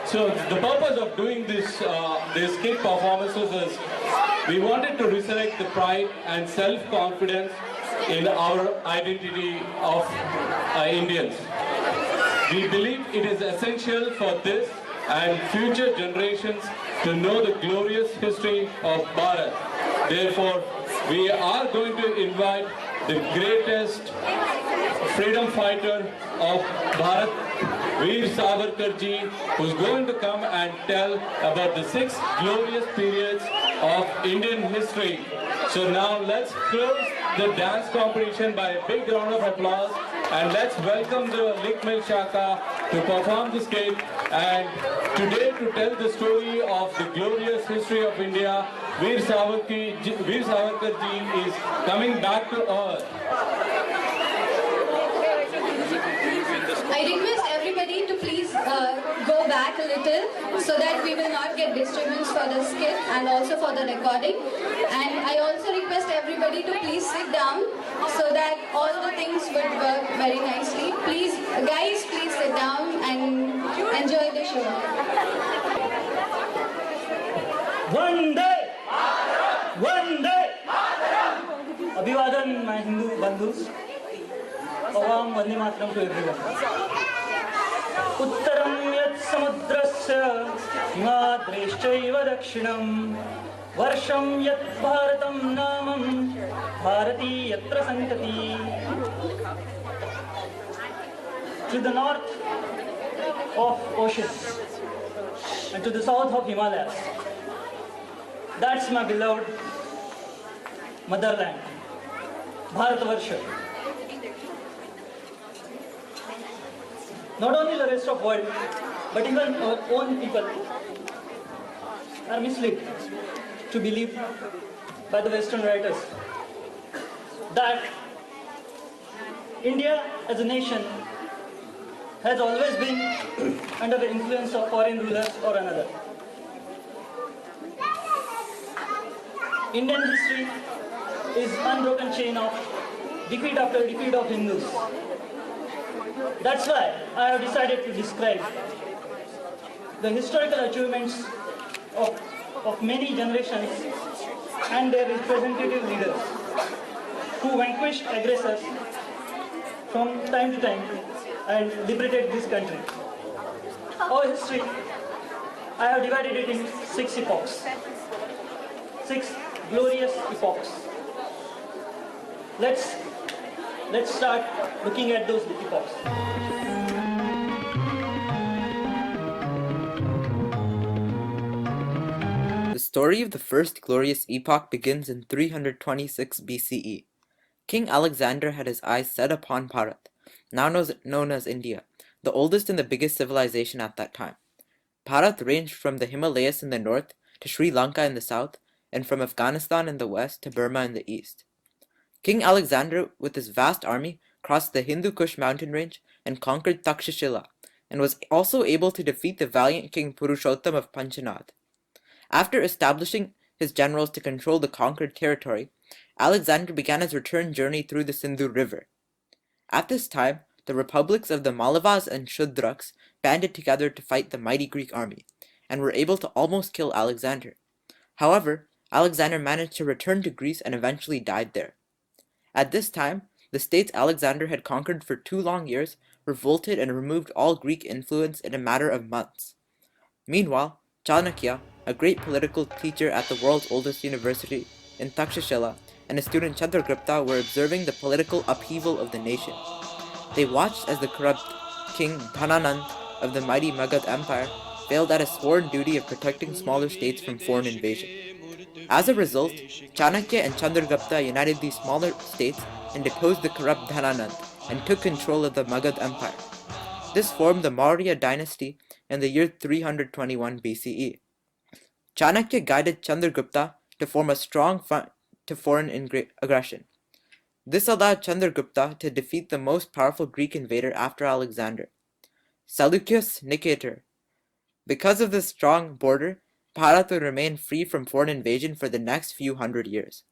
So the purpose of doing this skit performances is we wanted to resurrect the pride and self-confidence in our identity of Indians. We believe it is essential for this and future generations to know the glorious history of Bharat. Therefore, we are going to invite the greatest freedom fighter of Bharat, Veer Savarkar ji, who's going to come and tell about the 6 glorious periods of Indian history. So now let's close the dance competition by a big round of applause, and let's welcome the Likmil Shaka to perform the skit. And today to tell the story of the glorious history of India, Veer Savarkar ji is coming back to earth. I request everybody to please go back a little so that we will not get disturbance for the skit and also for the recording. And I also request everybody to please sit down so that all the things would work very nicely. Please, guys, please sit down and enjoy the show. One day! One day! Abhivadan, my Hindu bandhus. Avam Vande Mataram to everyone. Uttaram yat samudrasya himadreshchaiva dakshinam varsham yat bharatam namam bharati yatra santati. To the north of oceans and to the south of Himalayas. That's my beloved motherland, Bharatvarsha. Not only the rest of world, but even our own people are misled to believe by the Western writers that India as a nation has always been under the influence of foreign rulers or another. Indian history is unbroken chain of defeat after defeat of Hindus. That's why I have decided to describe the historical achievements of many generations and their representative leaders who vanquished aggressors from time to time and liberated this country. Our history, I have divided it in 6 epochs, 6 glorious epochs. Let's start looking at those epochs. The story of the first glorious epoch begins in 326 BCE. King Alexander had his eyes set upon Bharat, now known as India, the oldest and the biggest civilization at that time. Bharat ranged from the Himalayas in the north to Sri Lanka in the south, and from Afghanistan in the west to Burma in the east. King Alexander, with his vast army, crossed the Hindu Kush mountain range and conquered Takshashila, and was also able to defeat the valiant King Purushottam of Panchanath. After establishing his generals to control the conquered territory, Alexander began his return journey through the Sindhu River. At this time, the republics of the Malavas and Shudraks banded together to fight the mighty Greek army, and were able to almost kill Alexander. However, Alexander managed to return to Greece and eventually died there. At this time, the states Alexander had conquered for 2 long years revolted and removed all Greek influence in a matter of months. Meanwhile, Chanakya, a great political teacher at the world's oldest university in Takshashila, and his student Chandragupta were observing the political upheaval of the nation. They watched as the corrupt King Dhananand of the mighty Magad Empire failed at his sworn duty of protecting smaller states from foreign invasion. As a result, Chanakya and Chandragupta united these smaller states and deposed the corrupt Dhananand and took control of the Magad Empire. This formed the Maurya dynasty in the year 321 BCE. Chanakya guided Chandragupta to form a strong front to foreign aggression. This allowed Chandragupta to defeat the most powerful Greek invader after Alexander, Seleucus Nicator. Because of this strong border, Bharat would remain free from foreign invasion for the next few hundred years.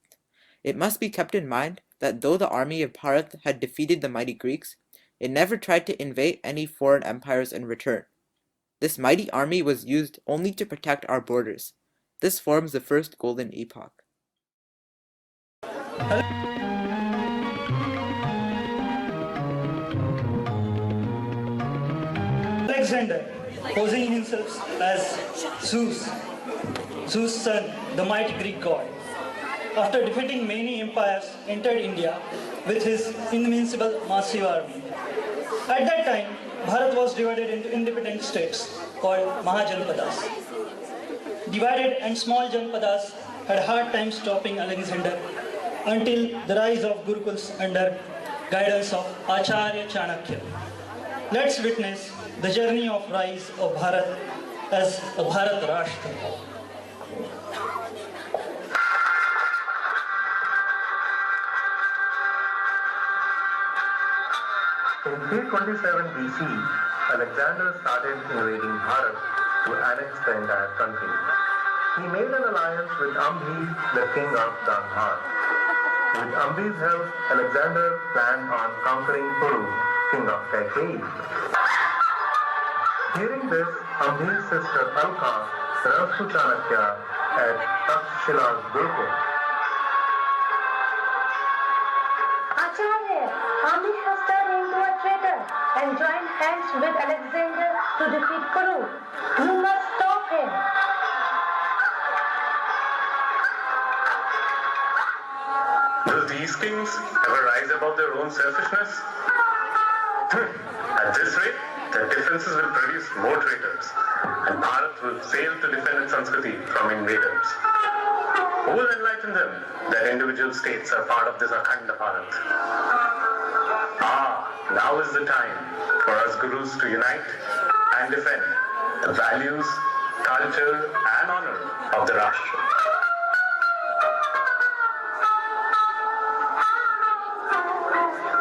It must be kept in mind that though the army of Bharat had defeated the mighty Greeks, it never tried to invade any foreign empires in return. This mighty army was used only to protect our borders. This forms the first golden epoch. Alexander, posing himself as Zeus' son, the mighty Greek god, after defeating many empires, entered India with his invincible massive army. At that time, Bharat was divided into independent states called Mahajanpadas. Divided and small Janpadas had a hard time stopping Alexander until the rise of Gurukuls under guidance of Acharya Chanakya. Let's witness the journey of rise of Bharat as a Bharat Rashtra. In 327 BC, Alexander started invading Bharat to annex the entire country. He made an alliance with Ambhi, the king of Gandhar. With Ambhi's help, Alexander planned on conquering Kuru, king of Kaikeyi. Hearing this, Ambhi's sister Alka runs to Chanakya at Takshila's Gurukul. Acharya, Ambhi has turned into a traitor and joined hands with Alexander to defeat Kuru. You must stop him. Will these kings ever rise above their own selfishness? At this rate, their differences will produce more traitors, and Bharat will fail to defend its Sanskriti from invaders. Who will enlighten them that individual states are part of this Akhanda Bharat? Now is the time for us Gurus to unite and defend the values, culture, and honor of the Rashtra.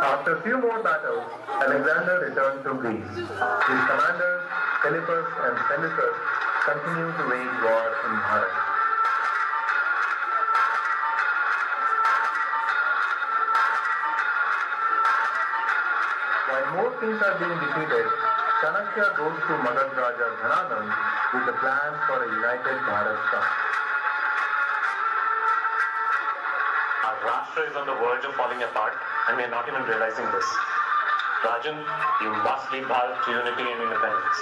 After a few more battles, Alexander returned to Greece. His commanders, Philippus and Seleucus, continued to wage war in Bharat. While more kings are being defeated, Chanakya goes to Magad Raja Dhananand with the plan for a united Bharat Sangh. Our Rashtra is on the verge of falling apart, and we are not even realizing this. Rajan, you must lead Bharat to unity and independence.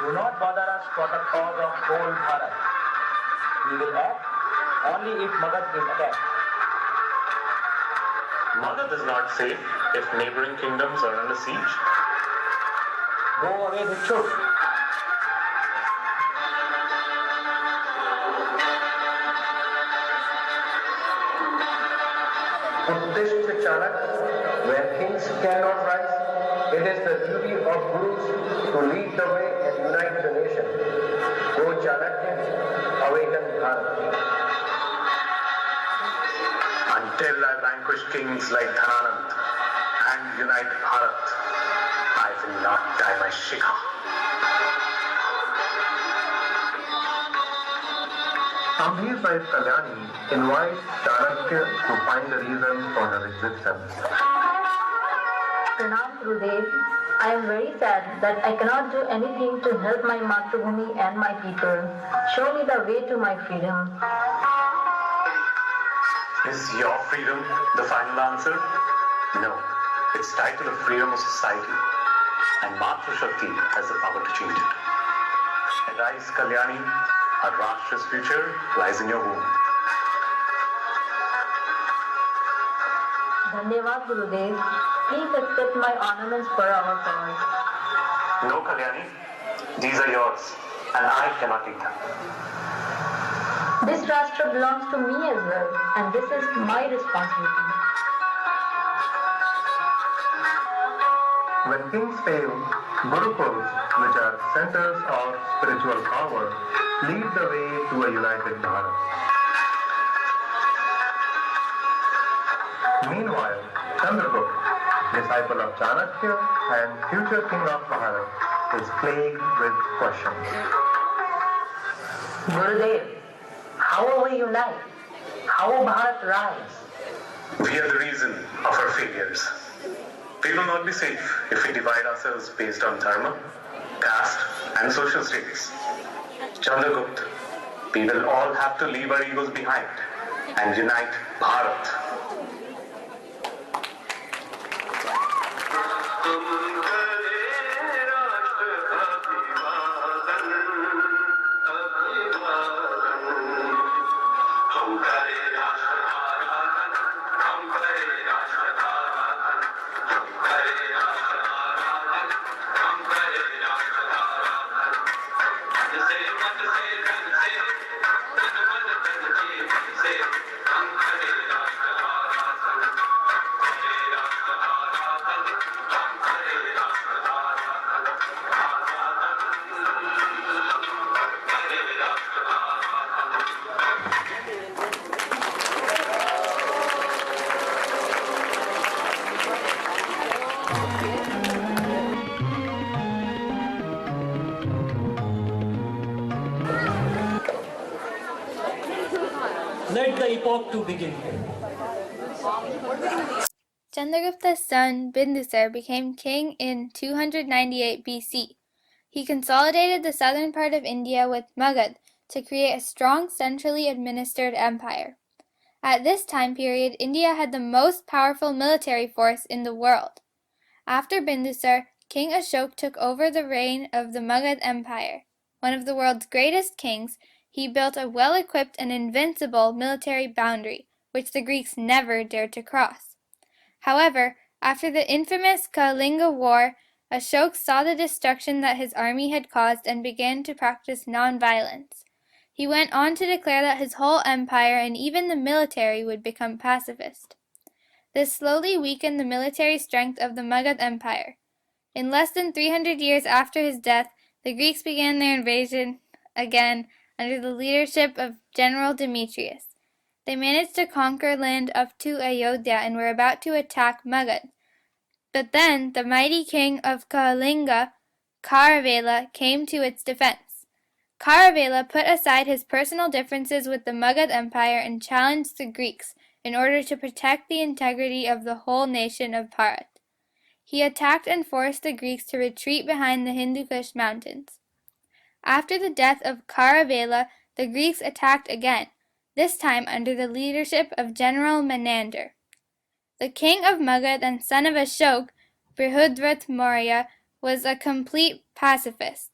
Do not bother us for the cause of whole Bharat. We will act only if Magad is attacked. Magad is not safe if neighboring kingdoms are under siege. Go away with truth. Uddishta Chanak, where kings cannot rise, it is the duty of Gurus to lead the way and unite the nation. Go Chanakya, awaken Bharat. Until I vanquish kings like Dhananand and unite Bharat, I will not die by Shikha. Ambhi's wife Kalyani invites Chanakya to find a reason for her existence. Pranam Gurudev, I am very sad that I cannot do anything to help my Matrubhumi and my people. Show me the way to my freedom. Is your freedom the final answer? No. It's tied to the freedom of society, and Matra Shakti has the power to change it. Arise, Kalyani. Our Rashtra's future lies in your womb. Dhanyavad Gurudev. Please accept my ornaments for our cause. No, Kalyani. These are yours, and I cannot take them. This Rashtra belongs to me as well, and this is my responsibility. When kings fail, Gurukuls, which are centers of spiritual power, lead the way to a united Bharat. Meanwhile, Chandragupta, disciple of Chanakya and future king of Bharat, is plagued with questions. Gurudev, how will we unite? How will Bharat rise? We are the reason of our failures. We will not be safe if we divide ourselves based on dharma, caste, and social status. Chandragupta, we will all have to leave our egos behind and unite Bharat. Let the epoch to begin. Chandragupta's son Bindusar became king in 298 BC. He consolidated the southern part of India with Magad to create a strong centrally administered empire. At this time period, India had the most powerful military force in the world. After Bindusar, King Ashok took over the reign of the Magad Empire. One of the world's greatest kings, he built a well-equipped and invincible military boundary, which the Greeks never dared to cross. However, after the infamous Kalinga War, Ashok saw the destruction that his army had caused and began to practice non-violence. He went on to declare that his whole empire and even the military would become pacifist. This slowly weakened the military strength of the Magad Empire. In less than 300 years after his death, the Greeks began their invasion again under the leadership of General Demetrius. They managed to conquer land up to Ayodhya and were about to attack Magad. But then the mighty king of Kalinga, Kharavela, came to its defense. Kharavela put aside his personal differences with the Magad Empire and challenged the Greeks in order to protect the integrity of the whole nation of Bharat. He attacked and forced the Greeks to retreat behind the Hindu Kush mountains. After the death of Kharavela, the Greeks attacked again, this time under the leadership of General Menander. The king of Magad and son of Ashok, Brihudrat Maurya, was a complete pacifist,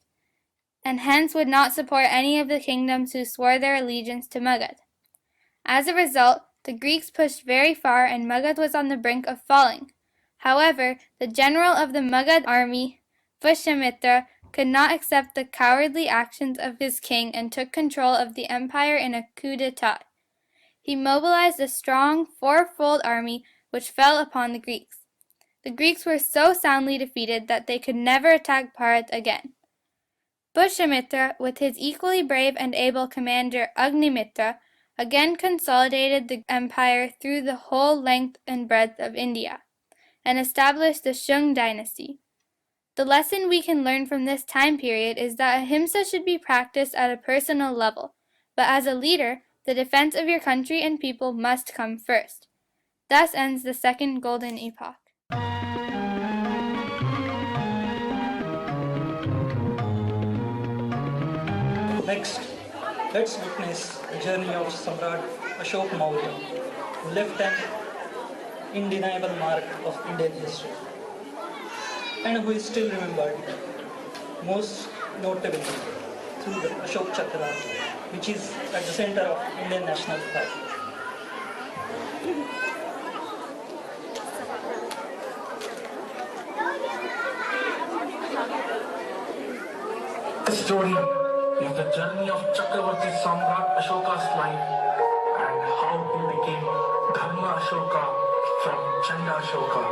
and hence would not support any of the kingdoms who swore their allegiance to Magad. As a result, the Greeks pushed very far and Magad was on the brink of falling. However, the general of the Magad army, Pushyamitra, could not accept the cowardly actions of his king and took control of the empire in a coup d'etat. He mobilized a strong fourfold army which fell upon the Greeks. The Greeks were so soundly defeated that they could never attack Bharat again. Pushyamitra, with his equally brave and able commander Agnimitra, again consolidated the empire through the whole length and breadth of India, and established the Sangh dynasty. The lesson we can learn from this time period is that ahimsa should be practiced at a personal level, but as a leader, the defense of your country and people must come first. Thus ends the second golden epoch. Next, let's witness the journey of Samrat Ashok Maurya, who left an indeniable mark of Indian history, and who is still remembered, most notably through the Ashok Chakra, which is at the center of Indian national flag. The story is the journey of Chakravarti Samrat Ashoka's life and how he became Dharma Ashoka from Chanda Ashoka.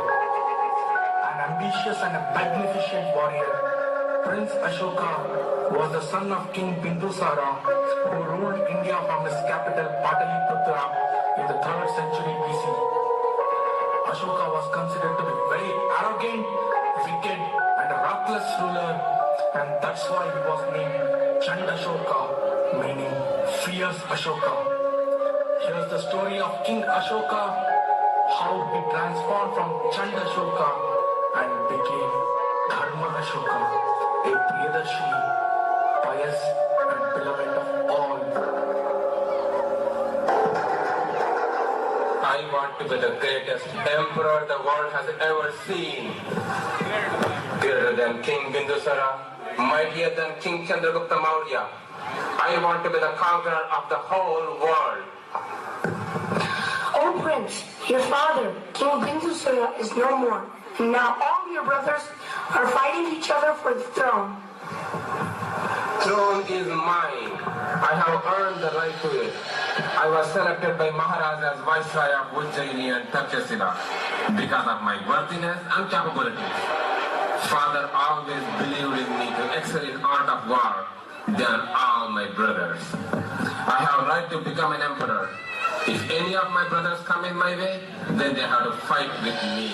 An ambitious and a magnificent warrior, Prince Ashoka was the son of King Bindusara, who ruled India from his capital Pataliputra in the 3rd century BC. Ashoka was considered to be very arrogant, wicked, and a ruthless ruler, and that's why he was named Chandashoka, meaning fierce Ashoka. Here's the story of King Ashoka, how he transformed from Chandashoka and became Dharma Ashoka. a Priyadarshi, pious and beloved of all. I want to be the greatest emperor the world has ever seen. Greater than King Bindusara, mightier than King Chandragupta Maurya. I want to be the conqueror of the whole world. Oh Prince, your father, King Bindusara, is no more. And now all your brothers are fighting each other for the throne. Throne is mine. I have earned the right to it. I was selected by Maharaj as Viceroy of Ujjaini and Takshashila because of my worthiness and capabilities. Father always believed in me to excel in art of war than all my brothers. I have right to become an emperor. If any of my brothers come in my way, then they have to fight with me.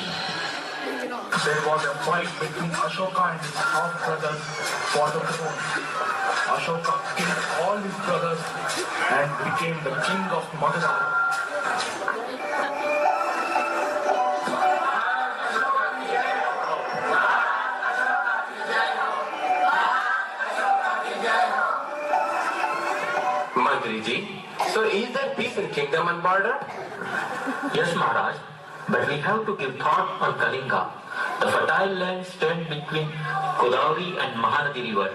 There was a fight between Ashoka and his half-brothers for the throne. Ashoka killed all his brothers and became the king of Magadha. Mantriji, so is there peace in kingdom and border? Yes, Maharaj, but we have to give thought on Kalinga. The fertile land stand between Godavari and Mahanadi river.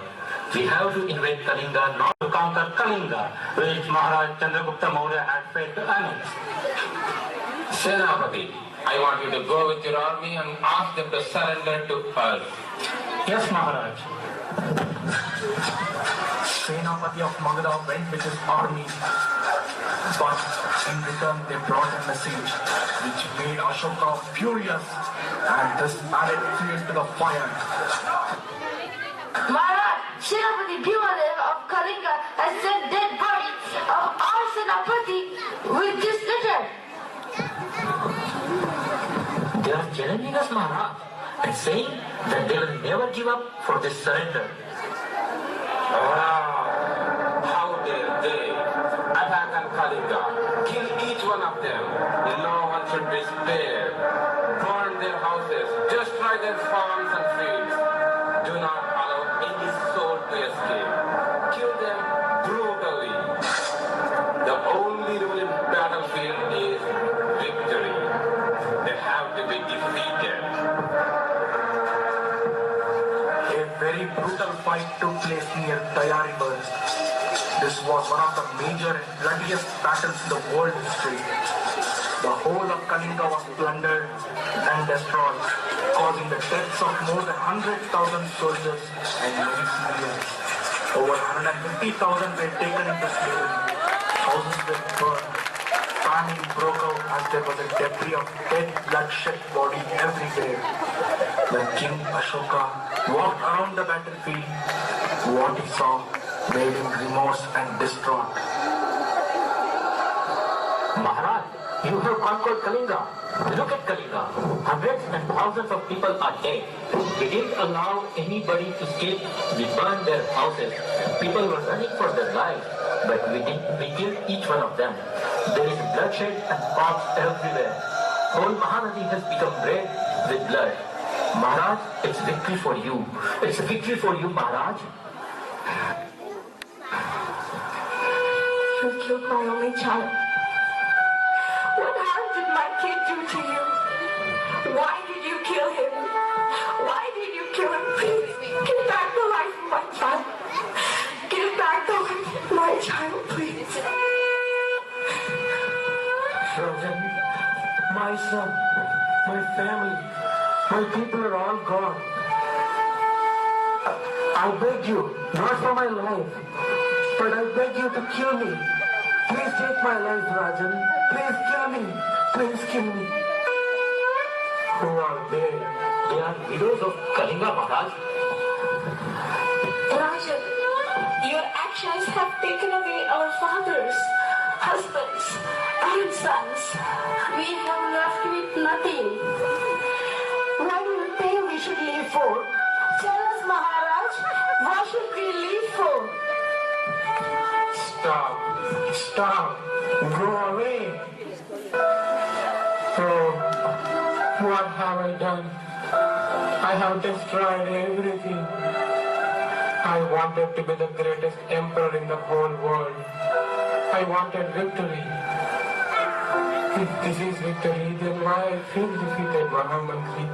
We have to invade Kalinga, not to conquer Kalinga, which Maharaj Chandragupta Maurya had failed to annex. Senapati, I want you to go with your army and ask them to surrender to us. Yes, Maharaj. Senapati of Magadha went with his army, but in return they brought a message which made Ashoka furious, and this added fuel to the fire. Maharaj, Senapati Bhimadev of Kalinga has sent dead body of our Senapati with this letter. They are challenging us, Maharaj, and saying that they will never give up for this surrender. How dare they attack on Kalinga, kill each one of them. No one should be spared. Burn their houses, destroy their farms and fields. Do not allow any soul to escape. Kill them brutally. The only rule in battlefield is victory. They have to be defeated. A very brutal fight took place near Tayaribar. This was one of the major and bloodiest battles in the world history. The whole of Kalinga was plundered and destroyed, causing the deaths of more than 100,000 soldiers and many civilians. Over 150,000 were taken into slavery. Thousands were burned. Panic broke out as there was a debris of dead, bloodshed body everywhere. When King Ashoka walked around the battlefield, what he saw made him remorse and distraught. Maharaj, you have conquered Kalinga. Look at Kalinga. Hundreds and thousands of people are dead. We didn't allow anybody to escape. We burned their houses. People were running for their lives, but we killed each one of them. There is bloodshed and corpse everywhere. Whole Mahanadi has become red with blood. Maharaj, it's victory for you. It's a victory for you, Maharaj. You killed my only child. What harm did my kid do to you? Why did you kill him? Why did you kill him? Please, give back the life of my child. Give back the life of my child, please. Rajan, my son, my family, my people are all gone. I beg you, not for my life, but I beg you to kill me. Please take my life, Rajan. Please kill me. Please kill me. Who are they? They are widows of Kalinga, Maharaj. Rajan, your actions have taken away our fathers, husbands, and sons. We have left with nothing. What do you think we should live for? Tell us, Maharaj, what should we live for? Stop. Stop. Go away. Oh, what have I done? I have destroyed everything. I wanted to be the greatest emperor in the whole world. I wanted victory. If this is victory, then why I feel defeated, Mahamantri?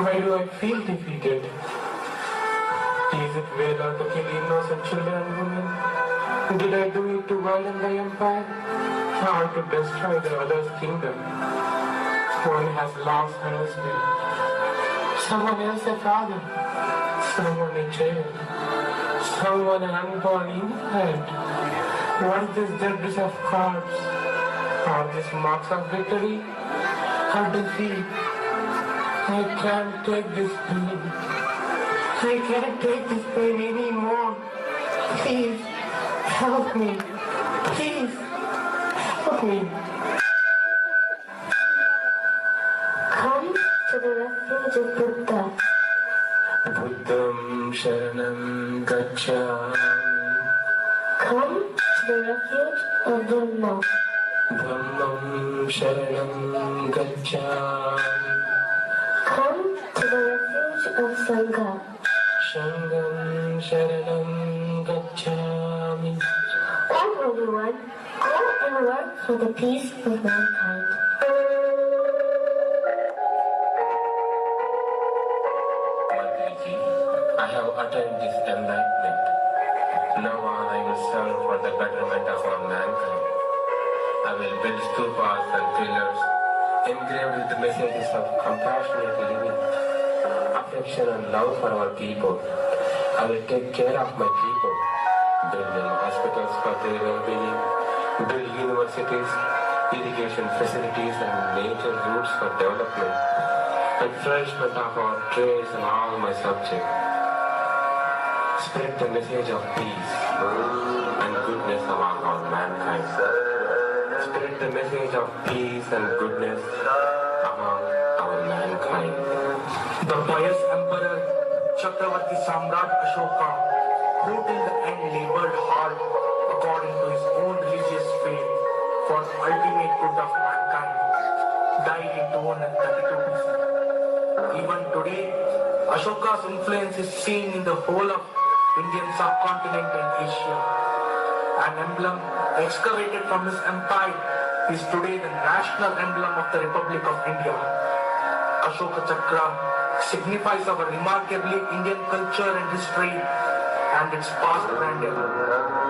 Why do I feel defeated? Is it valor to kill innocent children and women? Did I do it to widen the empire? Or to destroy the other's kingdom? One has lost her husband. Someone else a father. Someone a child. Someone an unborn infant. What is this debris of corpse? Are these marks of victory or defeat? I can't take this pain. I can't take this pain anymore. Please, help me. Please, help me. Come to the refuge of Buddha. Buddham Sharanam Gacchami. Come to the refuge of Dhamma. Dhammam Sharanam Gacchami. Come to the refuge of Sangha. Shangham Sharanam Gacchami. Come, everyone, go and work for the peace of mankind. Mantriji, I have attained this enlightenment. Now on I will serve for the betterment of all mankind. I will build stupas and pillars engraved with the messages of compassionate living, affection and love for our people. I will take care of my people, build them hospitals for their well-being, build universities, irrigation facilities and nature routes for development, and flourishment of our trades and all my subjects. Spread the message of peace and goodness among all mankind. Spread the message of peace and goodness among our mankind. The pious emperor Chakravarti Samrat Ashoka, who till the end labored hard according to his own religious faith for the ultimate good of mankind, died in 232 BC. Even today, Ashoka's influence is seen in the whole of Indian subcontinent and Asia. An emblem excavated from his empire is today the national emblem of the Republic of India. Ashoka Chakra signifies our remarkably Indian culture and history and its past grandeur.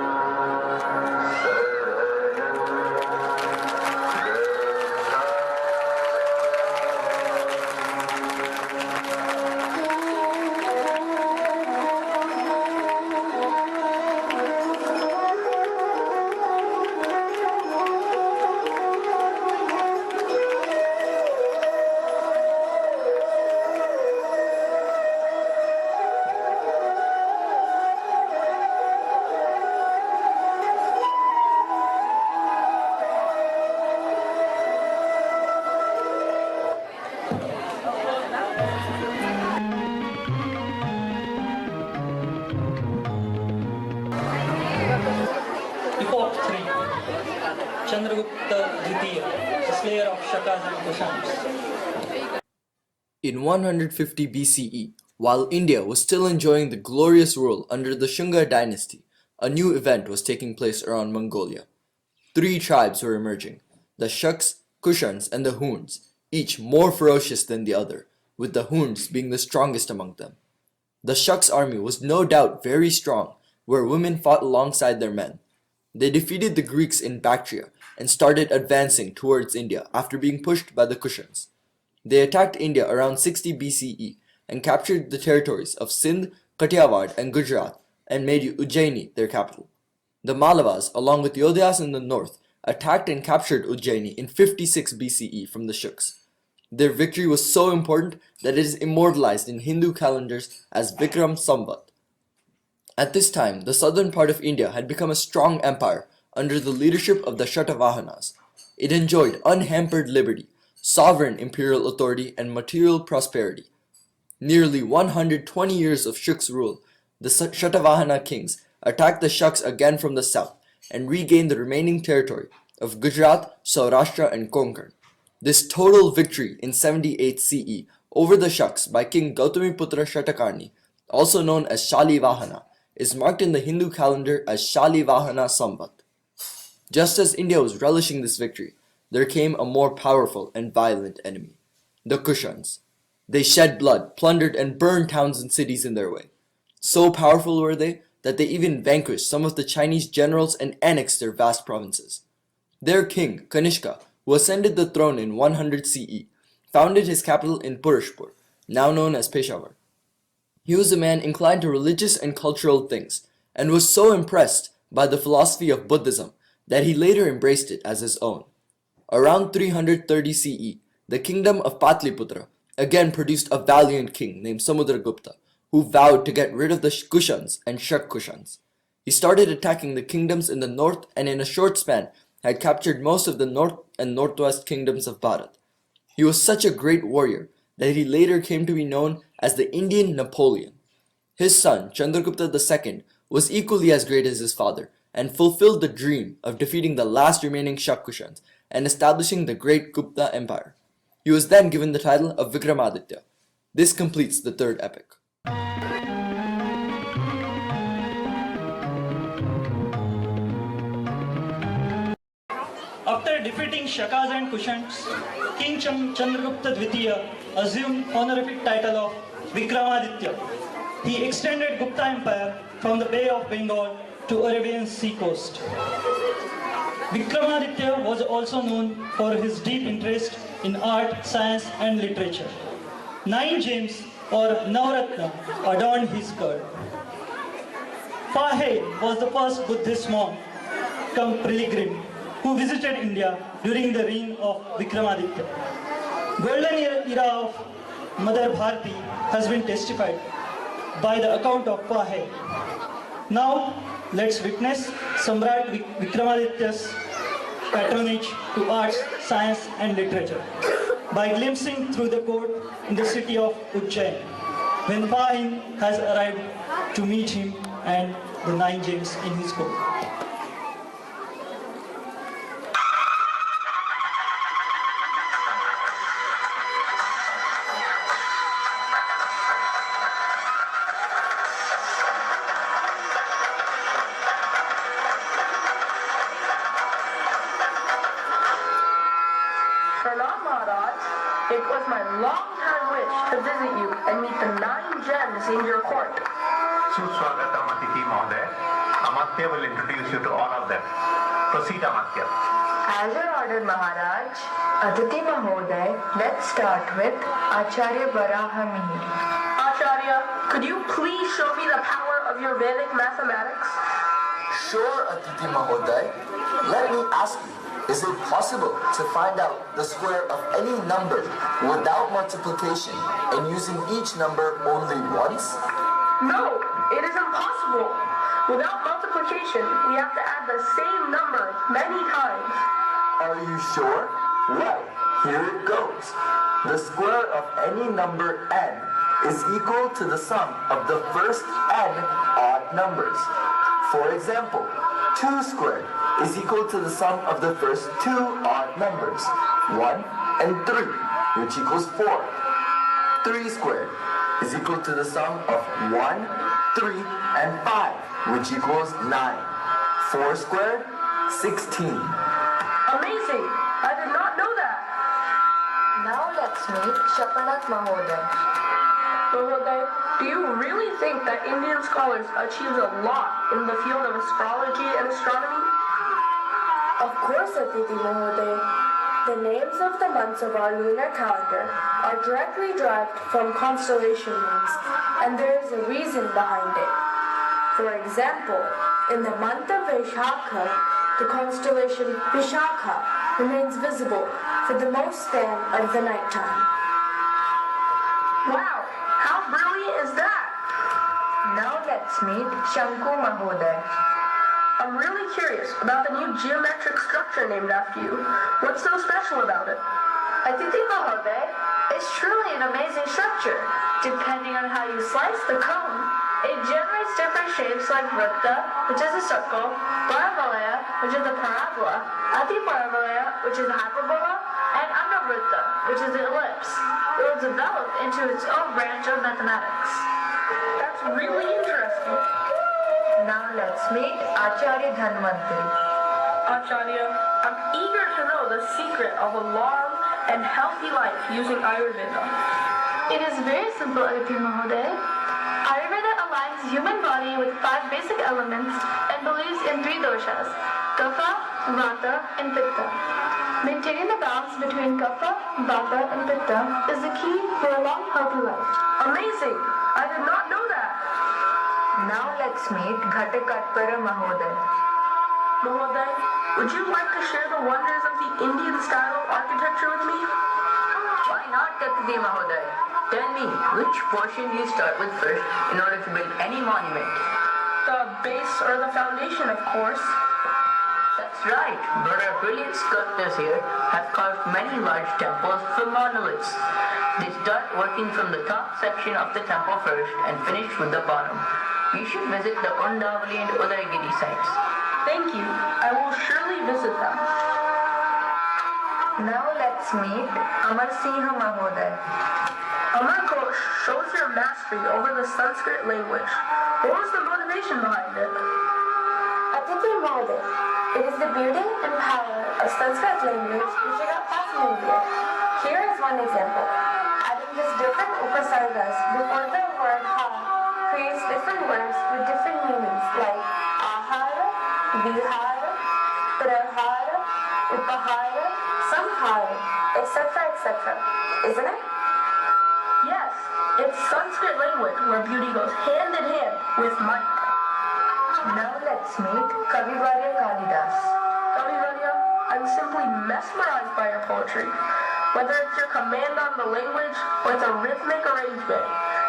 Epoch 3. Chandragupta Dvitiya, the slayer of Shakas and Kushans. In 150 BCE, while India was still enjoying the glorious rule under the Shunga dynasty, a new event was taking place around Mongolia. 3 tribes were emerging, the Shuks, Kushans, and the Huns, each more ferocious than the other, with the Huns being the strongest among them. The Shuks army was no doubt very strong, where women fought alongside their men. They defeated the Greeks in Bactria and started advancing towards India after being pushed by the Kushans. They attacked India around 60 BCE and captured the territories of Sindh, Kathiawar, and Gujarat and made Ujjaini their capital. The Malavas, along with Yodhyas in the north, attacked and captured Ujjaini in 56 BCE from the Shuks. Their victory was so important that it is immortalized in Hindu calendars as Vikram Samvat. At this time, the southern part of India had become a strong empire under the leadership of the Shatavahanas. It enjoyed unhampered liberty, sovereign imperial authority, and material prosperity. Nearly 120 years of Shuks rule, the Shatavahana kings attacked the Shuks again from the south and regained the remaining territory of Gujarat, Saurashtra, and Konkan. This total victory in 78 CE over the Shuks by King Gautamiputra Shatakarni, also known as Shalivahana, is marked in the Hindu calendar as Shalivahana Samvat. Just as India was relishing this victory, there came a more powerful and violent enemy, the Kushans. They shed blood, plundered, and burned towns and cities in their way. So powerful were they that they even vanquished some of the Chinese generals and annexed their vast provinces. Their king, Kanishka, who ascended the throne in 100 CE, founded his capital in Purishpur, now known as Peshawar. He was a man inclined to religious and cultural things, and was so impressed by the philosophy of Buddhism that he later embraced it as his own. Around 330 CE, the kingdom of Patliputra again produced a valiant king named Samudragupta, who vowed to get rid of the Kushans and Shak Kushans. He started attacking the kingdoms in the north and in a short span had captured most of the north and northwest kingdoms of Bharat. He was such a great warrior that he later came to be known as the Indian Napoleon. His son, Chandragupta II, was equally as great as his father and fulfilled the dream of defeating the last remaining Shak Kushans and establishing the great Gupta Empire. He was then given the title of Vikramaditya. This completes the third epic. After defeating Shakas and Kushans, King Chandragupta II assumed honorific title of Vikramaditya. He extended Gupta Empire from the Bay of Bengal to Arabian Sea coast. Vikramaditya was also known for his deep interest in art, science and literature. 9 gems or Navratna adorned his skirt. Fahe was the first Buddhist monk come pilgrim who visited India during the reign of Vikramaditya. Golden era of Mother Bharati has been testified by the account of Fahe. Now, let's witness Samrat Vikramaditya's patronage to arts, science and literature by glimpsing through the court in the city of Ujjain when Fahin has arrived to meet him and the 9 gems in his court. It was my long-time wish to visit you and meet the 9 gems in your court. Suswagatam Atiti Mahoday. Amatya will introduce you to all of them. Proceed, Amatya. As your order, Maharaj, Aditi Mahoday, let's start with Acharya Varahamihir. Acharya, could you please show me the power of your Vedic mathematics? Sure, Aditi Mahoday. Let me ask you. Is it possible to find out the square of any number without multiplication and using each number only once? No, it is impossible. Without multiplication, we have to add the same number many times. Are you sure? Well, here it goes. The square of any number n is equal to the sum of the first n odd numbers. For example, 2 squared is equal to the sum of the first 2 odd numbers, 1 and 3, which equals 4. 3 squared is equal to the sum of 1, 3, and 5, which equals 9. 4 squared, 16. Amazing! I did not know that. Now let's meet Shapanath Mahoday. Mahoday, do you really think that Indian scholars achieved a lot in the field of astrology and astronomy? Of course, Aditi Mahoday. The names of the months of our lunar calendar are directly derived from constellation names, and there is a reason behind it. For example, in the month of Vaishakha, the constellation Vishakha remains visible for the most span of the nighttime. Wow, how brilliant is that? Now let's meet Shanku Mahoday. I'm really curious about the new geometric structure named after you. What's so special about it? Aditi Mahoday, it's truly an amazing structure. Depending on how you slice the cone, it generates different shapes like Vrutta, which is a circle, Parabolaya, which is a parabola, Antiparabolaya, which is a hyperbola, and Anavritta, which is an ellipse. It will develop into its own branch of mathematics. That's really interesting. Now let's meet Acharya Dhanvantari. Acharya, I'm eager to know the secret of a long and healthy life using Ayurveda. It is very simple, Aditi Mahoday. Ayurveda aligns human body with 5 basic elements and believes in 3 doshas, Kapha, Vata and Pitta. Maintaining the balance between Kapha, Vata and Pitta is the key for a long, healthy life. Amazing! I did not know that. Now let's meet Ghatakatpara Mahoday. Mahoday, would you like to share the wonders of the Indian style of architecture with me? Why not, Katati Mahoday? Tell me, which portion do you start with first in order to build any monument? The base or the foundation, of course. That's right, but our brilliant sculptors here have carved many large temples from monoliths. They start working from the top section of the temple first and finish with the bottom. You should visit the Undavali and Udaygiri sites. Thank you. I will surely visit them. Now let's meet Amar Singh Mahoday. Amar Ghosh shows your mastery over the Sanskrit language. What was the motivation behind it? Aditi Mahoday, it is the beauty and power of Sanskrit language which I got fascinated. Here is one example. Adding just different upasargas before the word ha creates different words with different meanings like ahara, vihara, prahara, upahara, samhara, etc., etc. Isn't it? Yes, it's Sanskrit language where beauty goes hand in hand with might. Now let's meet Kavivarya Kalidas. Kavivarya, I'm simply mesmerized by your poetry. Whether it's your command on the language or it's a rhythmic arrangement,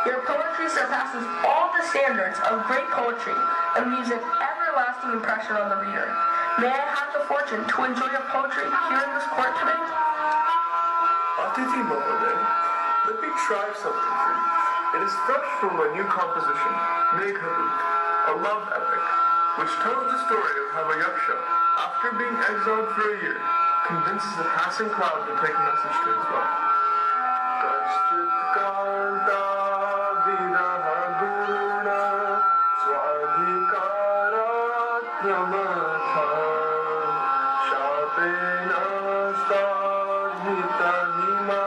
your poetry surpasses all the standards of great poetry and leaves an everlasting impression on the reader. May I have the fortune to enjoy your poetry here in this court today? Atiti Mahoday, let me try something for you. It is fresh from my new composition, Meghdut, a love epic, which tells the story of how a yaksha, after being exiled for a year, convinces a passing cloud to take a message to his wife. Kaschit kanta viraha guna swadhikarat pramatha shapena stadhita hima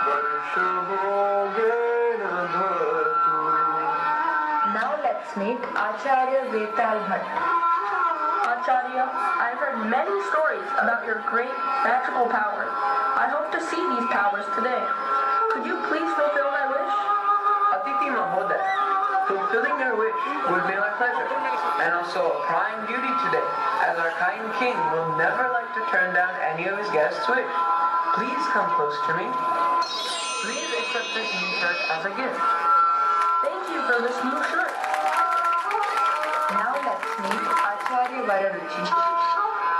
varshabhogena bhatu. Now let's meet Acharya Vetal Bhatt. Acharya, I've heard many stories about your great magical power. I hope to see these powers today. Could you please fulfill my wish? Atiti Mahoday, fulfilling your wish would be my pleasure, and also a prime duty today, as our kind king will never like to turn down any of his guests' wish. Please come close to me. Please accept this new shirt as a gift. Thank you for this new shirt. Now let's meet Acharya Vararuchi.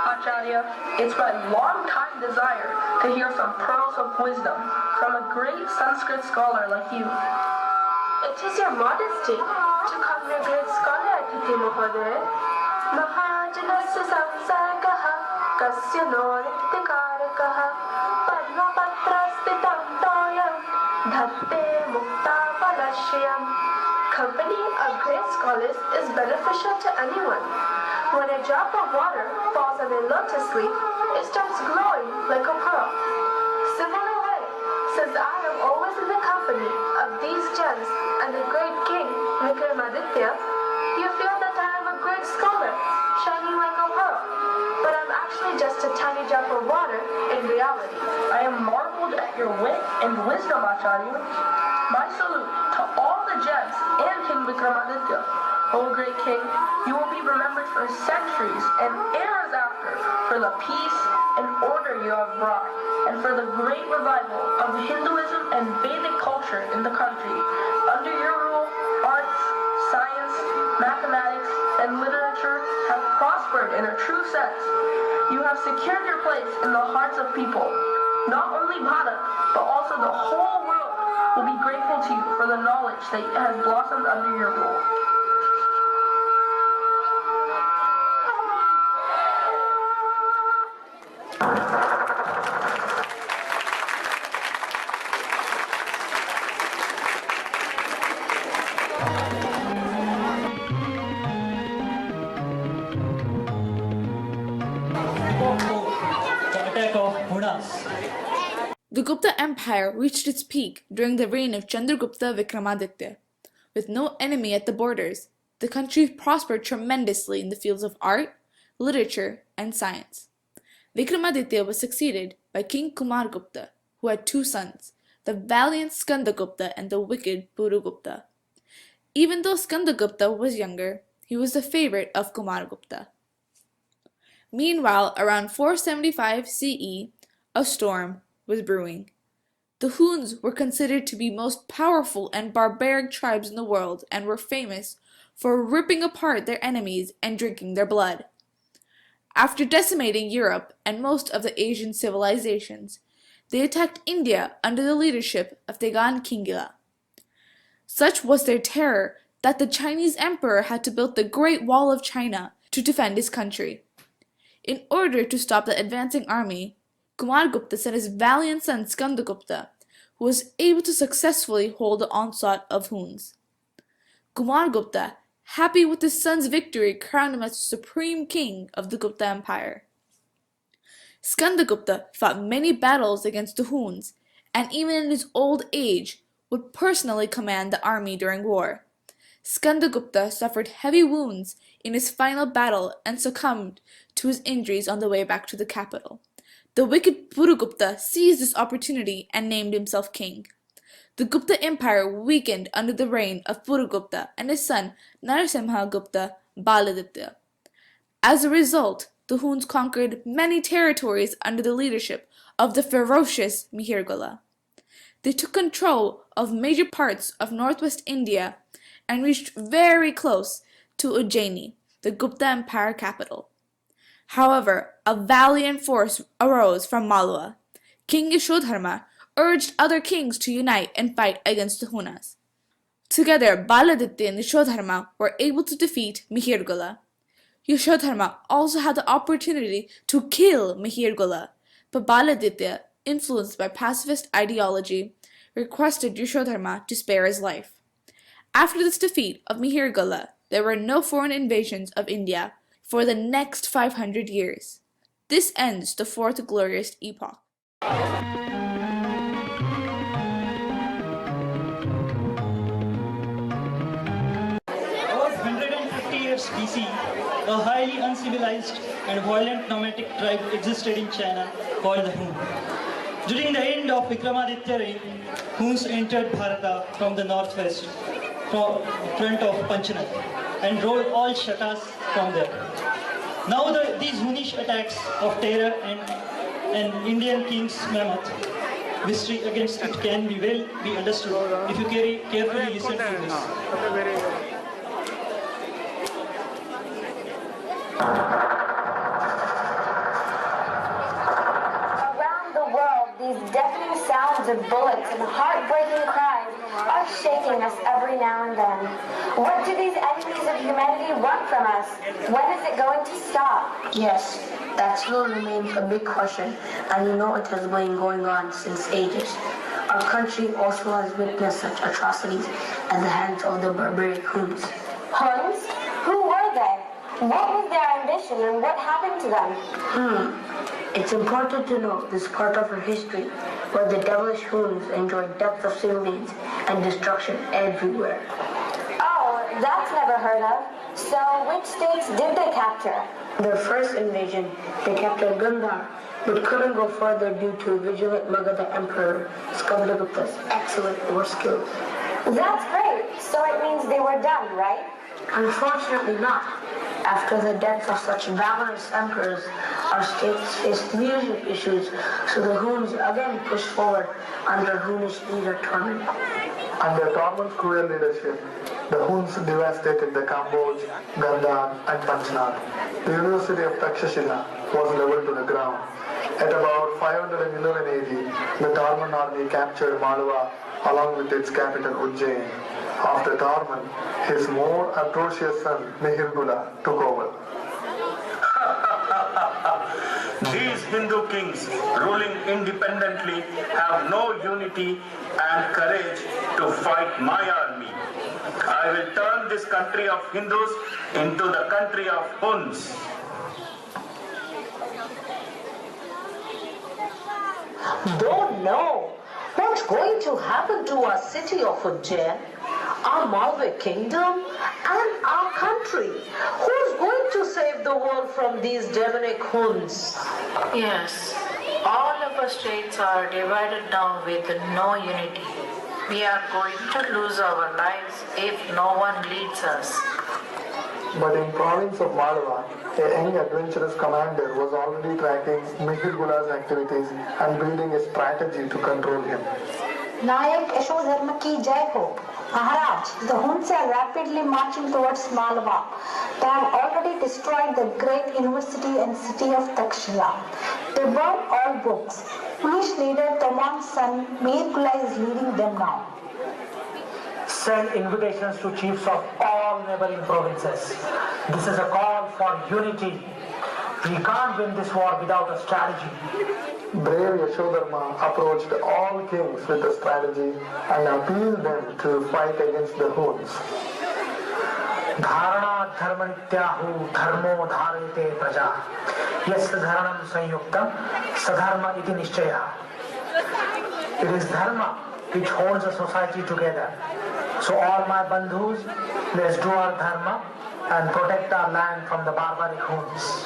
Acharya, it's my long-time desire to hear some pearls of wisdom from a great Sanskrit scholar like you. It is your modesty to call me a great scholar, Atiti Mahoday. Mahajanasya samsargaha kasya norittikarakaha padmapatrastitam toyam dhatte mukta palashyam. Company of great scholars is beneficial to anyone. When a drop of water falls on a lotus leaf, it starts glowing like a pearl. Similar way, since I am always in the company of these gems and the great king Vikramaditya, you feel that I am a great scholar, shining like a pearl. But I'm actually just a tiny drop of water in reality. I am marveled at your wit and wisdom, Acharya. My salute to all the gems and King Vikramaditya. O great king, you will be remembered for centuries and eras after for the peace and order you have brought, and for the great revival of Hinduism and Vedic culture in the country. Under your rule, arts, science, mathematics, and literature have prospered in a true sense. You have secured your place in the hearts of people. Not only Bharat, but also the whole world will be grateful to you for the knowledge that has blossomed under your rule. attack of Hunas. The Gupta Empire reached its peak during the reign of Chandragupta Vikramaditya. With no enemy at the borders, the country prospered tremendously in the fields of art, literature, and science. Vikramaditya was succeeded by King Kumargupta, who had two sons, the valiant Skandagupta and the wicked Purugupta. Even though Skandagupta was younger, he was the favorite of Kumargupta. Meanwhile, around 475 CE, a storm was brewing. The Huns were considered to be most powerful and barbaric tribes in the world and were famous for ripping apart their enemies and drinking their blood. After decimating Europe and most of the Asian civilizations, they attacked India under the leadership of Tegan Kingila. Such was their terror that the Chinese emperor had to build the Great Wall of China to defend his country. In order to stop the advancing army, Kumargupta sent his valiant son Skandagupta, who was able to successfully hold the onslaught of Huns. Kumargupta, happy with his son's victory, crowned him as supreme king of the Gupta Empire. Skandagupta fought many battles against the Huns, and even in his old age would personally command the army during war. Skandagupta suffered heavy wounds in his final battle and succumbed to his injuries on the way back to the capital. The wicked Purugupta seized this opportunity and named himself king. The Gupta Empire weakened under the reign of Purugupta and his son Narasimha Gupta Baladitya. As a result, the Huns conquered many territories under the leadership of the ferocious Mihirgula. They took control of major parts of northwest India and reached very close to Ujjaini, the Gupta Empire capital. However, a valiant force arose from Malwa. King Yashodharma urged other kings to unite and fight against the Hunas. Together, Baladitya and Yashodharma were able to defeat Mihirgula. Yashodharma also had the opportunity to kill Mihirgula, but Baladitya, influenced by pacifist ideology, requested Yashodharma to spare his life. After this defeat of Mihirgula, there were no foreign invasions of India for the next 500 years. This ends the Fourth Glorious Epoch. About 150 years BC, a highly uncivilized and violent nomadic tribe existed in China called the Hun. During the end of Vikramaditya reign, Huns entered Bharata from the northwest, from front of Panchanath, and rolled all shakas from there. Now these Hunnish attacks of terror and Indian king's mammoth history against it can be well be understood if you carefully listen to this. Around the world, these deafening sounds of bullets and heartbreaking cries are shaking us every now and then. What do these enemies of humanity want from us? When is it going to stop? Yes, that still remains a big question, and you know it has been going on since ages. Our country also has witnessed such atrocities at the hands of the barbaric Huns. Huns? Who were they? What was their ambition and what happened to them? It's important to know this part of our history, where the devilish Huns enjoyed death of civilians and destruction everywhere. Oh, that's never heard of. So, which states did they capture? Their first invasion, they captured Gandhar, but couldn't go further due to vigilant Magadha Emperor Skandagupta's excellent war skills. That's great. So it means they were done, right? Unfortunately not. After the death of such valorous emperors, our states faced leadership issues, so the Huns again pushed forward under Hunnish leader Tormund. Under Tormund's cruel leadership, the Huns devastated the Kamboj, Gandhar, and Panchnath. The University of Takshashila was leveled to the ground. At about 511 AD, the Tormund army captured Malwa along with its capital Ujjain. After Tormund, his more atrocious son Mihirgula took over. These Hindu kings ruling independently have no unity and courage to fight my army. I will turn this country of Hindus into the country of Huns. Don't know what's going to happen to our city of Ujjain, our Malwa kingdom, and our country. Who's going to save the world from these demonic Huns? Yes, all of our states are divided now with no unity. We are going to lose our lives if no one leads us. But in province of Malwa, a young adventurous commander was already tracking Mihirgula's activities and building a strategy to control him. Nayak Yashodharma ki jai ho. Maharaj, the Huns are rapidly marching towards Malwa. They have already destroyed the great university and city of Takshila. They burned all books. Foolish leader Toman's son Mihirgula is leading them now. Send invitations to chiefs of all neighboring provinces. This is a call for unity. We can't win this war without a strategy. Brave Yashodharma approached all kings with a strategy and appealed them to fight against the Huns. Dharana dharma nityahu dharmo dharete praja. Yasya dharanam sanyuktam sadharma iti nishchaya. It is dharma which holds a society together. So all my bandhus, let's do our dharma and protect our land from the barbaric Huns.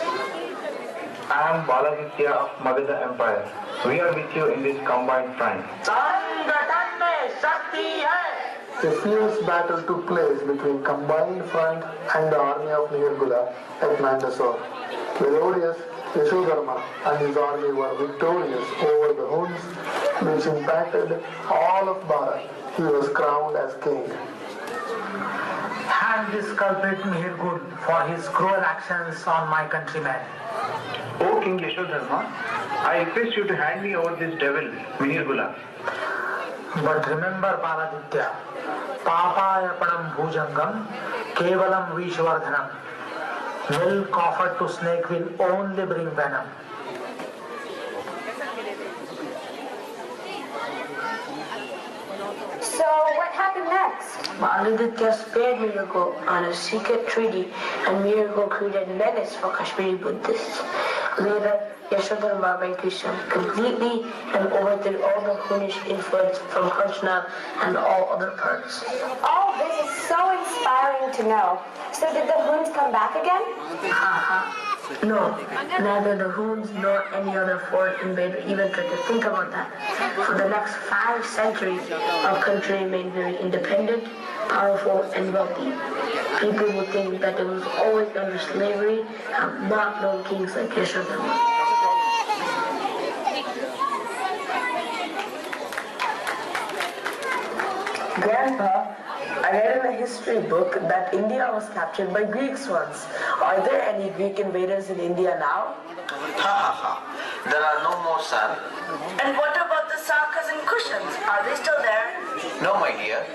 I am Balagitya of Magadha Empire. We are with you in this combined front. A fierce battle took place between combined front and the army of Mihirgula at Mandsaur. Glorious Yashodharma and his army were victorious over the Huns, which impacted all of Bharat. He was crowned as king. Hang this culprit Mihirgul for his cruel actions on my countrymen. O King Yashodharma, I request you to hand me over this devil, Mihirgula. But remember, Baladitya, Papaya Padam Bhujangam, Kevalam Vishwardhanam. Milk offered to snake will only bring venom. So what happened next? Baladitya spared Mihirgul on a secret treaty, and Mihirgul created menace for Kashmiri Buddhists. Later, Yashodharma vanquished him completely and overthrew all the Hunnish influence from Encinal and all other parts. All this is so inspiring to know. So did the Huns come back again? No, neither the Huns nor any other foreign invader even tried to think about that. For the next 5 centuries, our country remained very independent, powerful, and wealthy. People who think that it was always under slavery have not known kings like Yashodharma. Grandpa, I read in a history book that India was captured by Greeks once. Are there any Greek invaders in India now? There are no more, son. And what about the Sarkas and Kushans? Are they still there? No, my dear.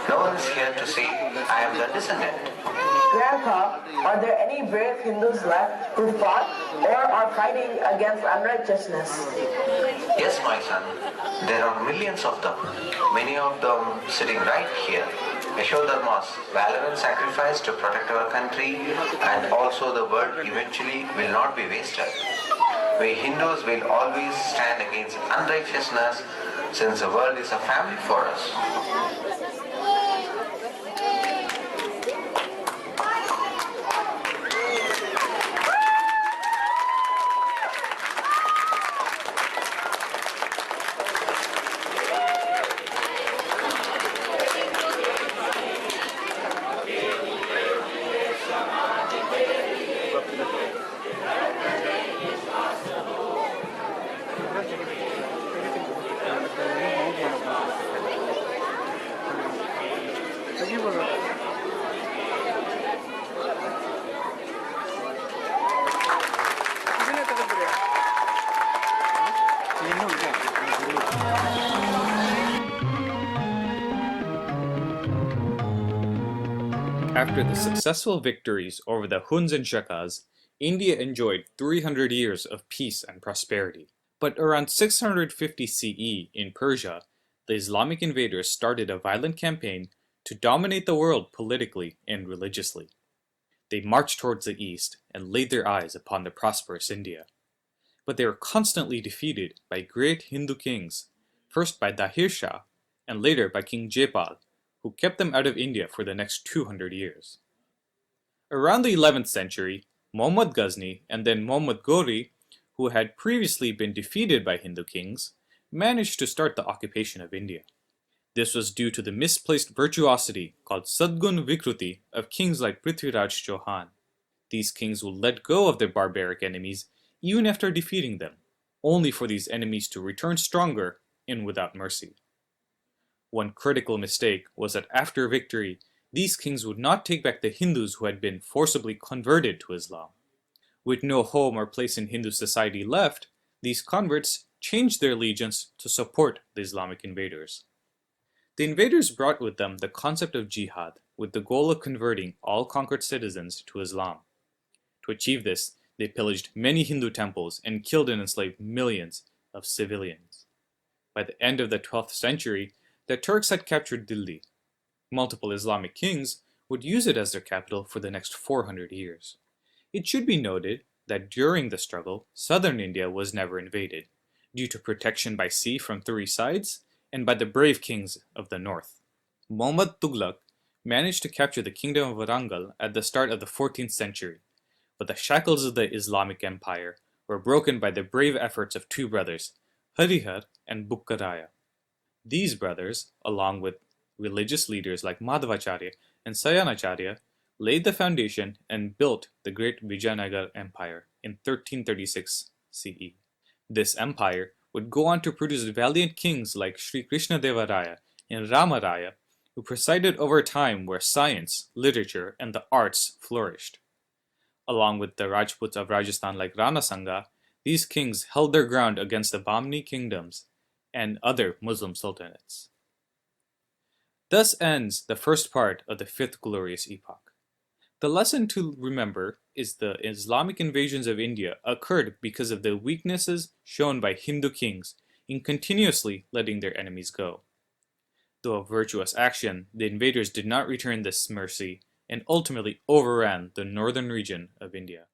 No one is here to see I am their descendant. Grandpa, are there any brave Hindus left who fought or are fighting against unrighteousness? Yes, my son. There are millions of them. Many of them sitting right here. Yashodharma's valor and sacrifice to protect our country, and also the world eventually will not be wasted. We Hindus will always stand against unrighteousness, since the world is a family for us. After the successful victories over the Huns and Shakas, India enjoyed 300 years of peace and prosperity. But around 650 CE in Persia, the Islamic invaders started a violent campaign to dominate the world politically and religiously. They marched towards the east and laid their eyes upon the prosperous India. but they were constantly defeated by great Hindu kings, first by Dahir Shah and later by King Jaipal, who kept them out of India for the next 200 years. Around the 11th century, Muhammad Ghazni and then Muhammad Ghori, who had previously been defeated by Hindu kings, managed to start the occupation of India. This was due to the misplaced virtuosity called Sadgun Vikruti of kings like Prithviraj Chauhan. These kings would let go of their barbaric enemies even after defeating them, only for these enemies to return stronger and without mercy. One critical mistake was that after victory, these kings would not take back the Hindus who had been forcibly converted to Islam. With no home or place in Hindu society left, these converts changed their allegiance to support the Islamic invaders. The invaders brought with them the concept of jihad, with the goal of converting all conquered citizens to Islam. To achieve this, they pillaged many Hindu temples and killed and enslaved millions of civilians. By the end of the 12th century, the Turks had captured Delhi. Multiple Islamic kings would use it as their capital for the next 400 years. It should be noted that during the struggle, southern India was never invaded, due to protection by sea from 3 sides and by the brave kings of the north. Muhammad Tughlaq managed to capture the kingdom of Warangal at the start of the 14th century, but the shackles of the Islamic Empire were broken by the brave efforts of 2 brothers, Harihar and Bukkaraya. These brothers, along with religious leaders like Madhvacharya and Sayanacharya, laid the foundation and built the great Vijayanagar Empire in 1336 CE. This empire would go on to produce valiant kings like Sri Krishnadeva Raya and Ramaraya, who presided over a time where science, literature, and the arts flourished. Along with the Rajputs of Rajasthan like Rana Sangha, these kings held their ground against the Bahmani kingdoms and other Muslim sultanates. Thus ends the first part of the 5th glorious epoch. The lesson to remember is the Islamic invasions of India occurred because of the weaknesses shown by Hindu kings in continuously letting their enemies go. Though a virtuous action, the invaders did not return this mercy and ultimately overran the northern region of India.